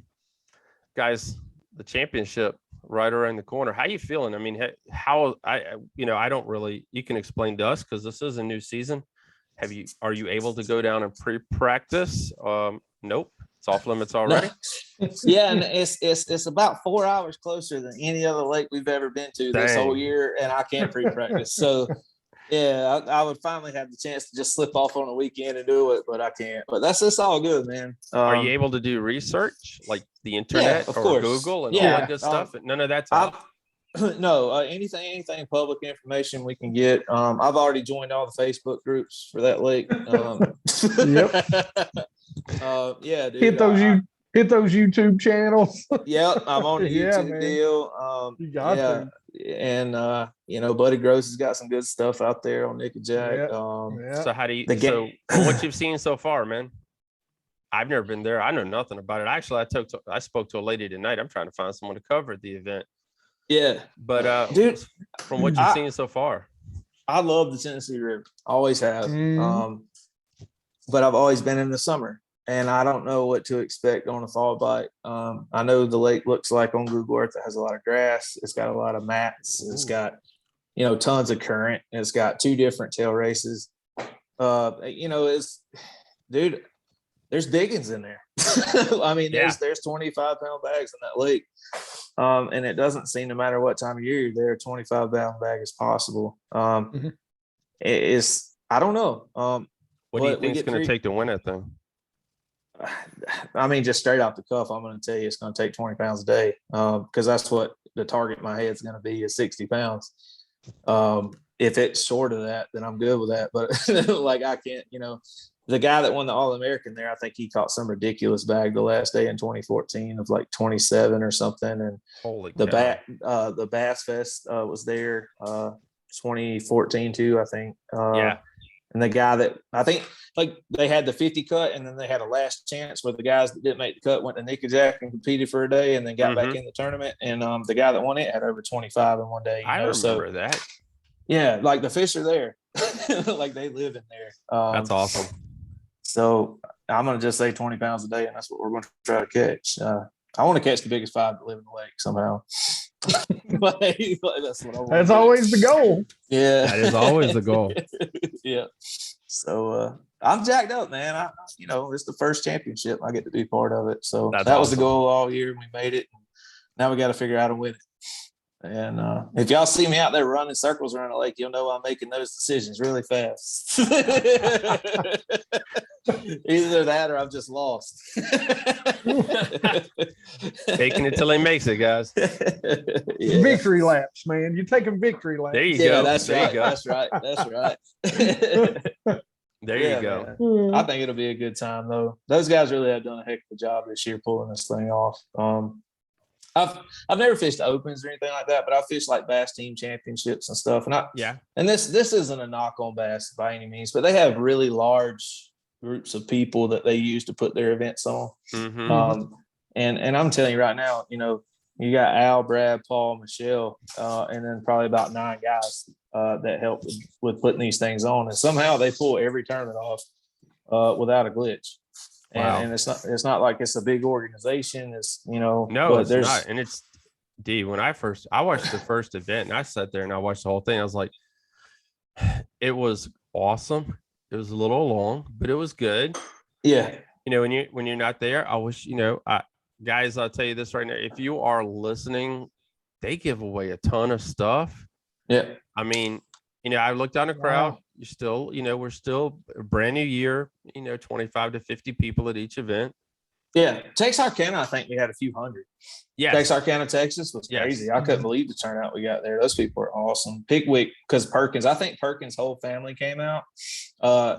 guys, the championship right around the corner. How you feeling? I mean, how I don't really, you can explain to us because this is a new season. Are you able to go down and pre-practice? Nope. It's off limits already. No. Yeah, and it's about 4 hours closer than any other lake we've ever been to this whole year, and I can't pre-practice. So yeah, I would finally have the chance to just slip off on a weekend and do it, but I can't. But that's all good, man. Are you able to do research like the internet of or course. Google and all that good stuff? None of that's no, anything public information we can get. I've already joined all the Facebook groups for that lake. Yeah, dude. Hit those YouTube channels. Yep, I'm on the YouTube deal. You got to. And Buddy Gross has got some good stuff out there on Nick and Jack. So how do you what you've seen so far, man? I've never been there. I know nothing about it. Actually, I spoke to a lady tonight. I'm trying to find someone to cover the event. Yeah. But dude, from what you've seen so far. I love the Tennessee River. Always have. But I've always been in the summer. And I don't know what to expect on a fall bite. I know the lake looks like on Google Earth, it has a lot of grass. It's got a lot of mats. It's got, tons of current. It's got 2 different tail races. There's biggins in there. I mean, there's 25-pound bags in that lake. And it doesn't seem, no matter what time of year you're there, 25-pound bag is possible. I don't know. What do you think it's going to take to win that thing? I mean, just straight off the cuff, I'm going to tell you it's going to take 20 pounds a day because that's what the target in my head is going to be, is 60 pounds. If it's short of that, then I'm good with that. But like, I can't, the guy that won the All-American there, I think he caught some ridiculous bag the last day in 2014 of like 27 or something. And the Bass Fest was there 2014 too, I think. And the guy that I think, like, they had the 50 cut and then they had a last chance where the guys that didn't make the cut went to Nick and Jack and competed for a day and then got back in the tournament. And the guy that won it had over 25 in one day. I remember that. Yeah, like the fish are there. Like they live in there. That's awesome. So I'm going to just say 20 pounds a day, and that's what we're going to try to catch. I want to catch the biggest 5 that live in the lake somehow. That's what I want. That's always the goal. Yeah. That is always the goal. Yeah. So I'm jacked up, man. It's the first championship. I get to be part of it. So that was the goal all year. We made it. Now we got to figure out how to win it. And if y'all see me out there running circles around the lake, you'll know I'm making those decisions really fast. Either that or I'm just lost. Taking it till he makes it, guys. Yeah. Victory laps, man. You're taking victory laps. There you go. That's right. That's right. That's right. There you go. Man. I think it'll be a good time, though. Those guys really have done a heck of a job this year pulling this thing off. I've never fished opens or anything like that, but I fished like bass team championships and stuff. And this isn't a knock on bass by any means, but they have really large groups of people that they use to put their events on. And I'm telling you right now, you got Al, Brad, Paul, Michelle, and then probably about 9 guys that help with putting these things on. And somehow they pull every tournament off without a glitch. Wow. And it's not like it's a big organization. It's, no, it's not. And it's when I watched the first event and I sat there and I watched the whole thing. I was like, it was awesome. It was a little long, but it was good. Yeah. When you're not there, I wish, guys, I'll tell you this right now. If you are listening, they give away a ton of stuff. Yeah. I mean, I looked down the crowd. Wow. You're still, we're still a brand new year, 25 to 50 people at each event. Yeah. Texarkana, I think we had a few hundred. Yeah. Texarkana, Texas was crazy. I couldn't believe the turnout we got there. Those people were awesome. Pickwick, because I think Perkins' whole family came out,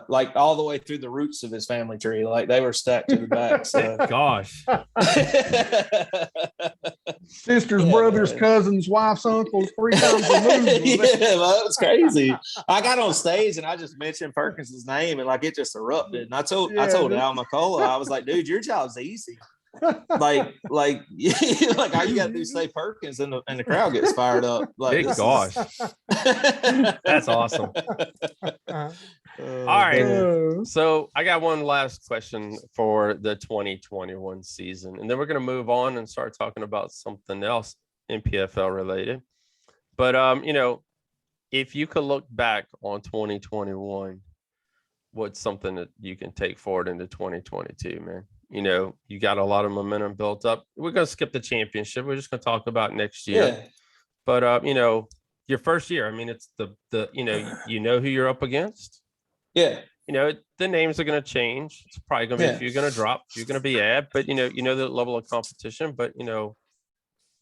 like all the way through the roots of his family tree. Like they were stacked to the back. So. Gosh. Sisters, brothers, cousins, wife's, uncles, 3 times removed. Yeah, that was crazy. I got on stage and I just mentioned Perkins' name and like it just erupted. And I told Al McCullough, I was like, dude, your job's easy. like all you got to do is say Perkins, and the crowd gets fired up. Like, Big gosh, that's awesome. All right, so I got one last question for the 2021 season, and then we're going to move on and start talking about something else NPFL related. But if you could look back on 2021, what's something that you can take forward into 2022, man? You got a lot of momentum built up. We're going to skip the championship. We're just going to talk about next year. Yeah. But your first year, I mean, it's the who you're up against. Yeah. The names are going to change. It's probably going to be a few going to drop, a few going to be add, but the level of competition. But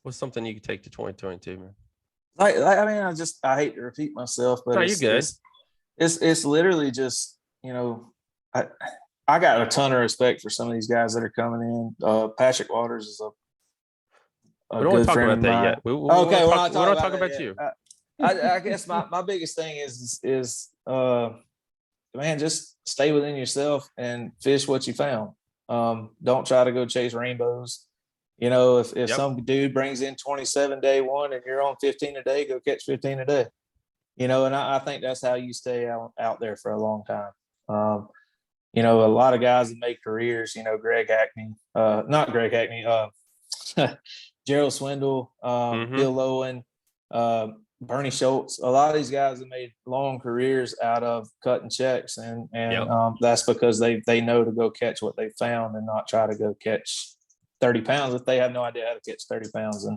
what's something you could take to 2022, man? I hate to repeat myself, but you're good. It's literally just, I got a ton of respect for some of these guys that are coming in. Patrick Waters is a we don't want to talk about that yet. We don't talk about you. I guess my biggest thing is man, just stay within yourself and fish what you found. Don't try to go chase rainbows. If some dude brings in 27 day one and you're on 15 a day, go catch 15 a day. And I think that's how you stay out there for a long time. A lot of guys that make careers, Greg Hackney, not Greg Hackney, Gerald Swindle, Bill Lowen, Bernie Schultz. A lot of these guys have made long careers out of cutting checks, and that's because they know to go catch what they found and not try to go catch 30 pounds if they have no idea how to catch 30 pounds.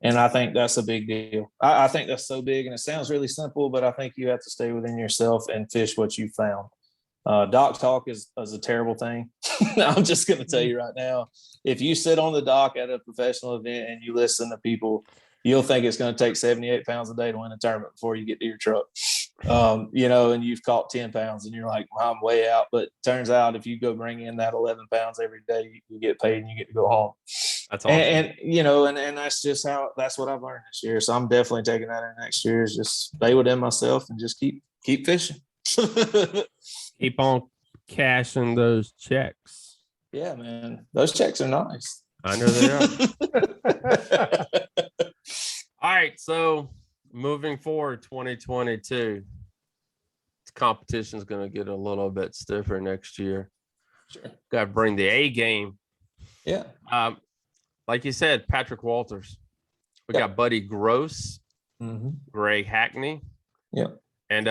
And I think that's a big deal. I think that's so big, and it sounds really simple, but I think you have to stay within yourself and fish what you found. Dock talk is a terrible thing. I'm just going to tell you right now, if you sit on the dock at a professional event and you listen to people, you'll think it's going to take 78 pounds a day to win a tournament before you get to your truck. And you've caught 10 pounds and you're like, well, I'm way out. But turns out if you go bring in that 11 pounds every day, you get paid and you get to go home. That's awesome. And that's just that's what I've learned this year. So I'm definitely taking that in next year, is just stay within myself and just keep fishing. Keep on cashing those checks. Yeah, man. Those checks are nice. I know they are. All right. So moving forward, 2022, competition is going to get a little bit stiffer next year. Sure. Got to bring the A game. Yeah. Like you said, Patrick Walters. We got Buddy Gross, Greg Hackney. Yep. And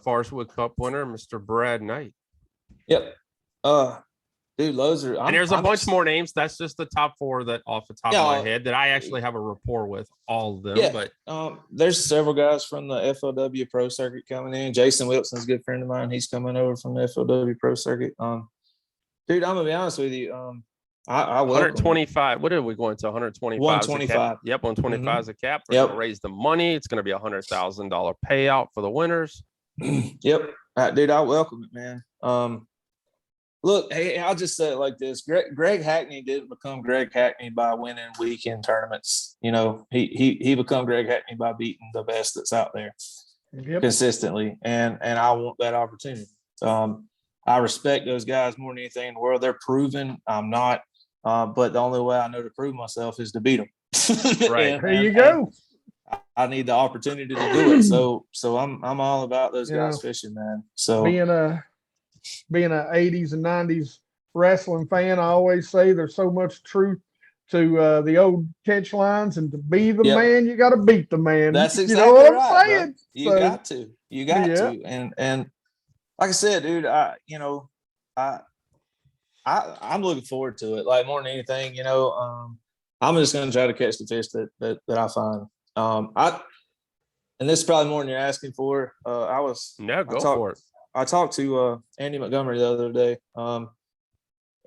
Forest Wood Cup winner, Mr. Brad Knight. Yep. Dude, those are. And there's a bunch more names. That's just the top four that off the top of my head that I actually have a rapport with, all of them. Yeah. But there's several guys from the FLW Pro Circuit coming in. Jason Wilson's a good friend of mine. He's coming over from the FLW Pro Circuit. Dude, I'm gonna be honest with you. I 125. What are we going to? 125. 125. Yep, 125 is a cap. We're gonna raise the money. It's gonna be $100,000 payout for the winners. Yep, dude, I welcome it, man. Look, hey, I'll just say it like this: Greg Hackney didn't become Greg Hackney by winning weekend tournaments. He become Greg Hackney by beating the best that's out there consistently, and I want that opportunity. I respect those guys more than anything in the world. They're proven. I'm not. But the only way I know to prove myself is to beat them. Right. There you go. I need the opportunity to do it. So I'm all about those guys fishing, man. So being a 80s and 90s wrestling fan, I always say there's so much truth to the old catch lines, and to be the man, you got to beat the man. That's exactly you know what right, I'm saying. You got to. And like I said, dude, I'm looking forward to it. Like more than anything, I'm just going to try to catch the fish that I find. And this is probably more than you're asking for. Go for it. I talked to Andy Montgomery the other day,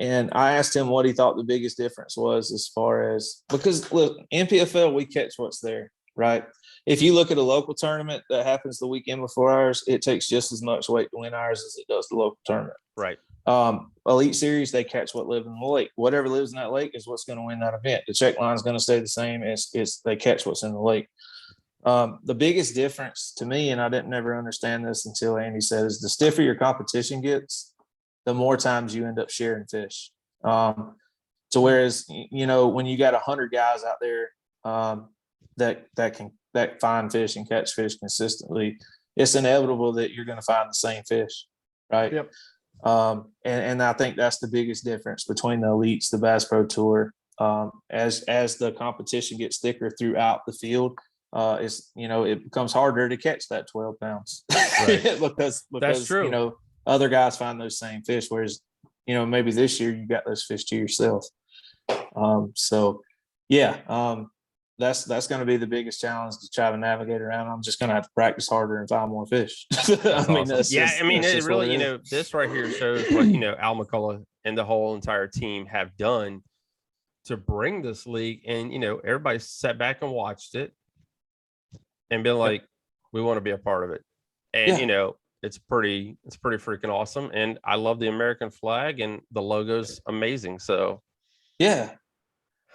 and I asked him what he thought the biggest difference was, as far as, because look, NPFL, we catch what's there, right? If you look at a local tournament that happens the weekend before ours, it takes just as much weight to win ours as it does the local tournament. Right. Elite Series, they catch what lives in the lake. Whatever lives in that lake is what's going to win that event. The check line is going to stay the same. It's they catch what's in the lake. The biggest difference to me, and I didn't never understand this until Andy said, is the stiffer your competition gets, the more times you end up sharing fish. So whereas, when you got 100 guys out there that find fish and catch fish consistently, it's inevitable that you're going to find the same fish, right? Yep. And I think that's the biggest difference between the elites, the Bass Pro Tour. As the competition gets thicker throughout the field, it becomes harder to catch that 12 pounds Right. because That's true. Other guys find those same fish, whereas maybe this year you got those fish to yourself. That's going to be the biggest challenge to try to navigate around. I'm just going to have to practice harder and find more fish. It really, this right here shows what, Al McCullough and the whole entire team have done to bring this league. And, everybody sat back and watched it and been like, we want to be a part of it. And, it's pretty freaking awesome. And I love the American flag, and the logo's amazing. So, yeah,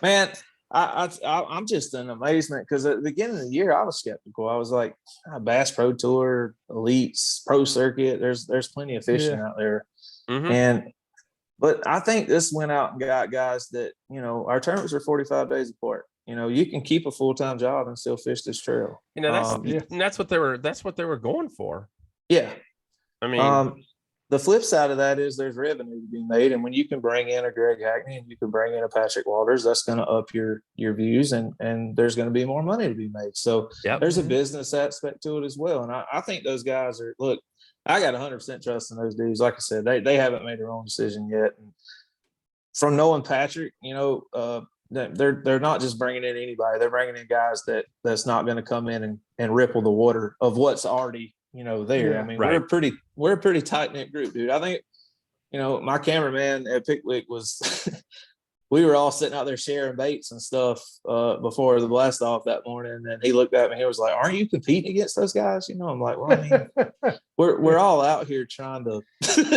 man. I'm just in amazement because at the beginning of the year I was skeptical. I was like, Bass Pro Tour, Elites, Pro Circuit. There's plenty of fishing out there, but I think this went out and got guys that our tournaments are 45 days apart. You can keep a full-time job and still fish this trail. That's what they were going for. Yeah, I mean. The flip side of that is there's revenue to be made. And when you can bring in a Greg Hackney and you can bring in a Patrick Waters, that's going to up your views and there's going to be more money to be made. So there's a business aspect to it as well. And I think those guys look, I got 100% trust in those dudes. Like I said, they haven't made their own decision yet. And from knowing Patrick, they're not just bringing in anybody. They're bringing in guys that's not going to come in and ripple the water of what's already there. Yeah. I mean, right. we're a pretty tight-knit group, dude. I think, my cameraman at Pickwick was, we were all sitting out there sharing baits and stuff before the blast off that morning. And he looked at me, he was like, aren't you competing against those guys? I'm like, well, I mean, we're all out here trying to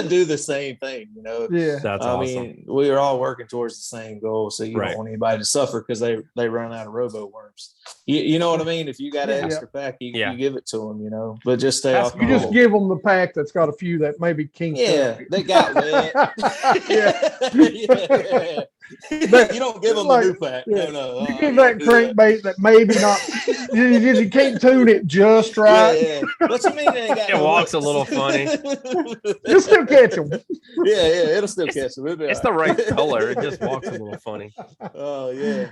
do the same thing, Yeah. That's awesome. I mean, we are all working towards the same goal. So you don't want anybody to suffer because they run out of robo worms. You know what I mean? If you got an extra pack, you give it to them, but just stay off. You just give them the pack that's got a few that maybe kinked up. They got wet. You don't give them a new pack. Yeah. No. You give that crankbait that maybe not, you can't tune it just right. Yeah. What you mean? It walks a little funny. You'll still catch them. Yeah, it'll still catch them. It's the right color. It just walks a little funny. Oh, yeah.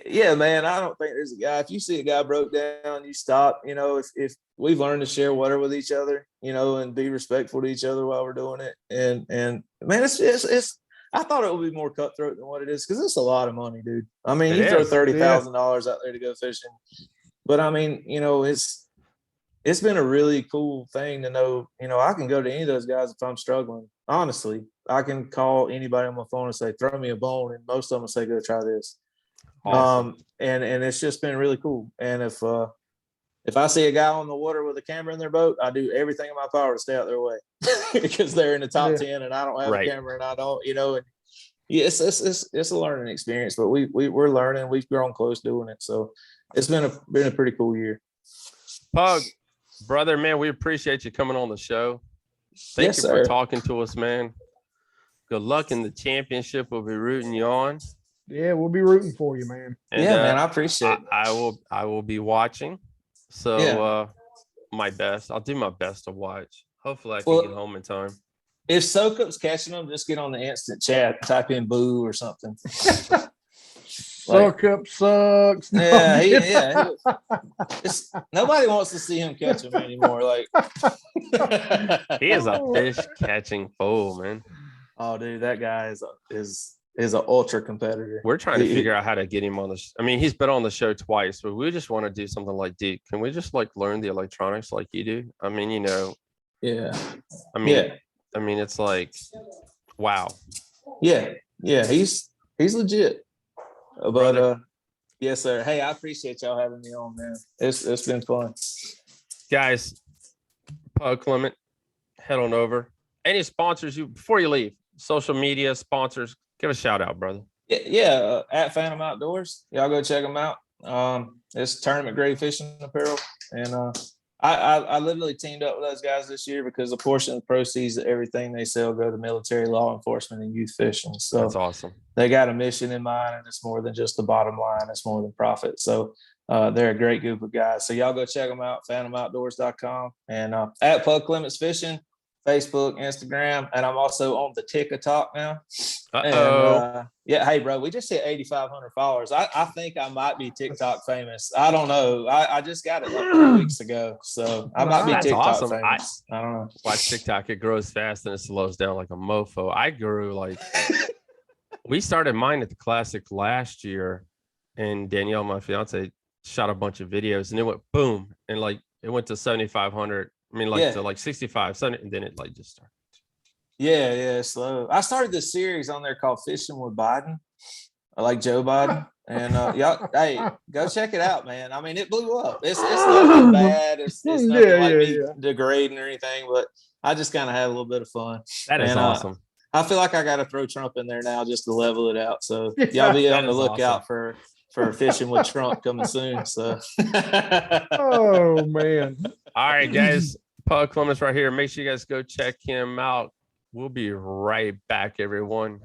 Yeah, man, I don't think there's a guy. If you see a guy broke down, you stop. If we've learned to share water with each other, and be respectful to each other while we're doing it. And man, it's I thought it would be more cutthroat than what it is because it's a lot of money, dude. I mean, you throw $30,000 out there to go fishing, but I mean, it's been a really cool thing to know. I can go to any of those guys if I'm struggling. Honestly, I can call anybody on my phone and say, "Throw me a bone," and most of them will say, "Go try this." Awesome. And it's just been really cool. And if I see a guy on the water with a camera in their boat, I do everything in my power to stay out their way because they're in the top 10 and I don't have a camera and I don't, and it's a learning experience, but we're learning. We've grown close doing it. So it's been a pretty cool year. Pug, brother, man, we appreciate you coming on the show. Thank you for talking to us, man. Good luck in the championship. We'll be rooting you on. Yeah, we'll be rooting for you, man. And, man, I appreciate it. I will be watching. So my best. I'll do my best to watch. Hopefully I can get home in time. If SoCup's catching them, just get on the instant chat, type in boo or something. SoCup sucks. Yeah. Nobody wants to see him catch them anymore. Like he is a fish catching fool, man. Oh, dude, that guy is an ultra competitor. We're trying to figure out how to get him on the I mean, he's been on the show twice, but we just want to do something like, dude, can we just learn the electronics like you do? I mean, Yeah. I mean, it's like, wow. Yeah. He's legit. But yes, sir. Hey, I appreciate y'all having me on, man. It's been fun. Guys, Pug Clement, head on over. Any sponsors before you leave, social media sponsors, give a shout out, brother. Yeah, at Phantom Outdoors. Y'all go check them out. It's tournament grade fishing apparel. And I literally teamed up with those guys this year because a portion of the proceeds of everything they sell go to military, law enforcement, and youth fishing. So that's awesome. They got a mission in mind, and it's more than just the bottom line. It's more than profit. So they're a great group of guys. So y'all go check them out, phantomoutdoors.com, and at Pug Clements Fishing, Facebook, Instagram, and I'm also on the TikTok now. And, yeah, hey, bro, we just hit 8,500 followers. I think I might be TikTok famous. I don't know. I just got it like 3 weeks ago, so I might be That's TikTok awesome. famous. I don't know. Watch TikTok. It grows fast and it slows down like a mofo. I grew like we started mine at the Classic last year, and Danielle, my fiance, shot a bunch of videos, and it went boom, and like it went to 7,500. I mean, like to like 65, 70, and then it like just started. Yeah, slow. I started this series on there called Fishing with Biden. I like Joe Biden. And y'all, hey, go check it out, man. I mean, it blew up. It's nothing bad. It's nothing me degrading or anything, but I just kind of had a little bit of fun. That is awesome. I feel like I got to throw Trump in there now just to level it out. So y'all be on the lookout for Fishing with Trump coming soon. So. Oh, man. All right, guys. Pug Clements right here. Make sure you guys go check him out. We'll be right back, everyone.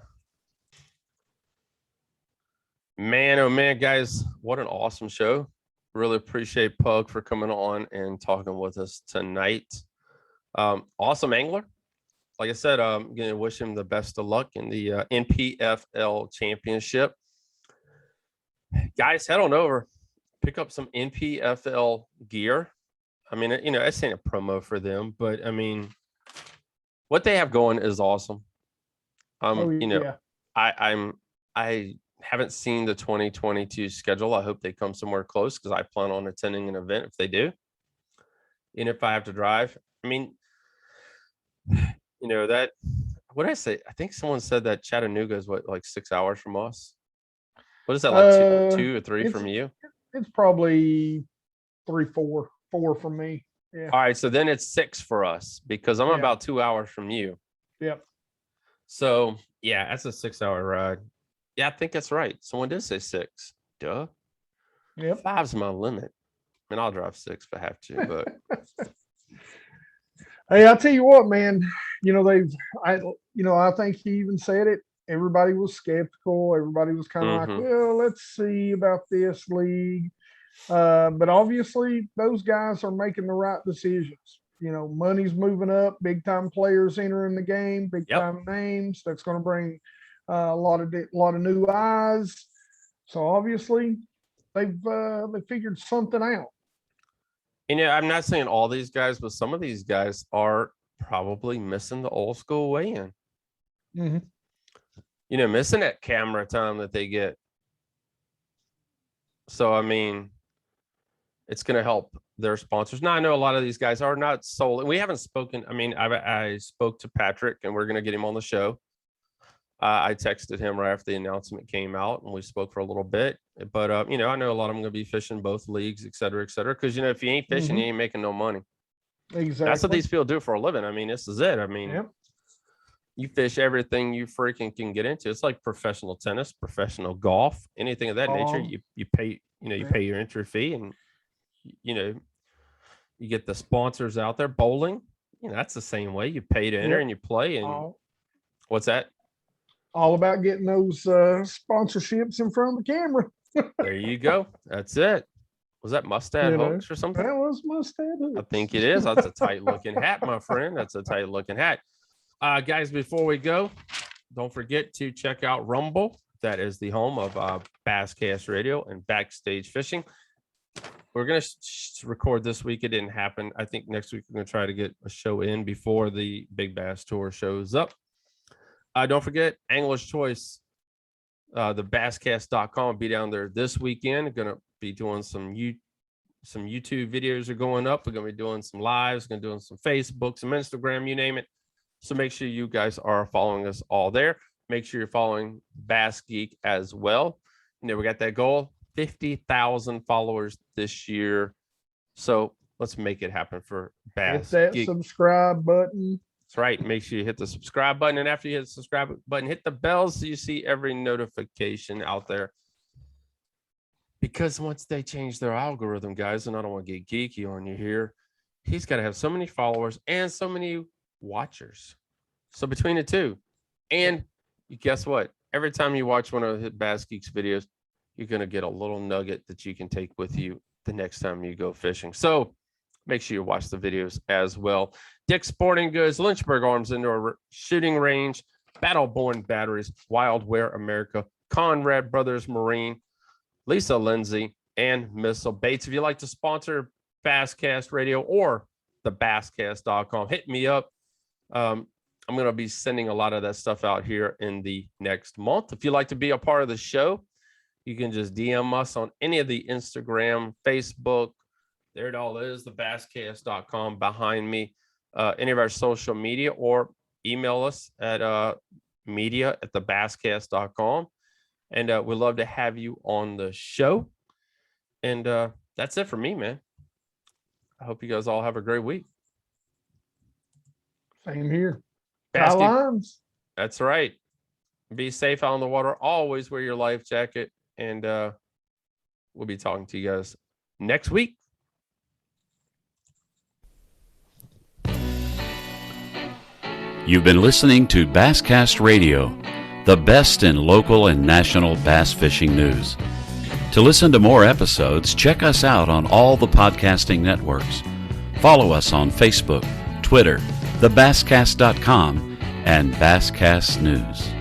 Man, oh man, guys, what an awesome show. Really appreciate Pug for coming on and talking with us tonight. Awesome angler. Like I said, I'm going to wish him the best of luck in the NPFL championship. Guys, head on over. Pick up some NPFL gear. I mean, you know, it's ain't a promo for them, but I mean, what they have going is awesome. You know, I haven't seen the 2022 schedule. I hope they come somewhere close because I plan on attending an event if they do. And if I have to drive, I mean, you know, that, what did I say? I think someone said that Chattanooga is what, like 6 hours from us? What is that, like two or three from you? It's probably 4 from me. Yeah. All right. So then it's 6 for us because I'm about 2 hours from you. Yep. So yeah, that's a 6 hour ride. Yeah, I think that's right. Someone did say 6. Duh. Yep. 5's my limit. I mean, I'll drive 6 if I have to, but hey, I'll tell you what, man, you know, I think he even said it. Everybody was skeptical. Everybody was kind of like, well, let's see about this league. But obviously those guys are making the right decisions. You know, money's moving up, big time players entering the game, big time names. That's going to bring a lot of new eyes. So obviously they figured something out. You know, I'm not saying all these guys, but some of these guys are probably missing the old school weigh-in. Mm-hmm. You know, missing that camera time that they get. So, I mean, it's going to help their sponsors. Now, I know a lot of these guys are not sold. We haven't spoken. I mean, I spoke to Patrick, and we're going to get him on the show. I texted him right after the announcement came out, and we spoke for a little bit. But, you know, I know a lot of them going to be fishing both leagues, et cetera, et cetera. Because, you know, if you ain't fishing, you ain't making no money. Exactly. That's what these people do for a living. I mean, this is it. I mean, you fish everything you freaking can get into. It's like professional tennis, professional golf, anything of that nature. You pay, you know, you pay your entry fee, and, you know, you get the sponsors out there. Bowling, you know, that's the same way. You pay to enter and you play. And what's that? All about getting those sponsorships in front of the camera. There you go. That's it. Was that Mustad Hooks or something? That was Mustad Hooks. I think it is. That's a tight looking hat, my friend. That's a tight looking hat. Guys, before we go, don't forget to check out Rumble. That is the home of Basscast Radio and Backstage Fishing. We're going to record this week. It didn't happen. I think next week we're going to try to get a show in before the Big Bass Tour shows up. Don't forget Angler's Choice, the basscast.com will be down there this weekend. Going to be doing some YouTube videos are going up. We're going to be doing some lives, going to be doing some Facebook, some Instagram, you name it. So make sure you guys are following us all there. Make sure you're following Bass Geek as well. You know, we got that goal, 50,000 followers this year. So let's make it happen for Bass Hit that Geek. Subscribe button. That's right. Make sure you hit the subscribe button. And after you hit the subscribe button, hit the bell so you see every notification out there. Because once they change their algorithm, guys, and I don't want to get geeky on you here, he's got to have so many followers and so many watchers. So between the two, and guess what? Every time you watch one of Bass Geeks videos, you're going to get a little nugget that you can take with you the next time you go fishing. So make sure you watch the videos as well. Dick's Sporting Goods, Lynchburg Arms Indoor Shooting Range, Battleborn Batteries, Wildwear America, Conrad Brothers Marine, Lisa Lindsay, and Missile Baits. If you'd like to sponsor Basscast Radio or the basscast.com, hit me up. I'm going to be sending a lot of that stuff out here in the next month. If you'd like to be a part of the show, you can just DM us on any of the Instagram, Facebook. There it all is, the basscast.com behind me. Any of our social media, or email us at media@thebasscast.com. And we'd love to have you on the show. And that's it for me, man. I hope you guys all have a great week. Same here. Basket, Lines. that's right. Be safe out on the water. Always wear your life jacket. And we'll be talking to you guys next week. You've been listening to Basscast Radio, the best in local and national bass fishing news. To listen to more episodes, check us out on all the podcasting networks. Follow us on Facebook, Twitter, thebasscast.com, and Basscast News.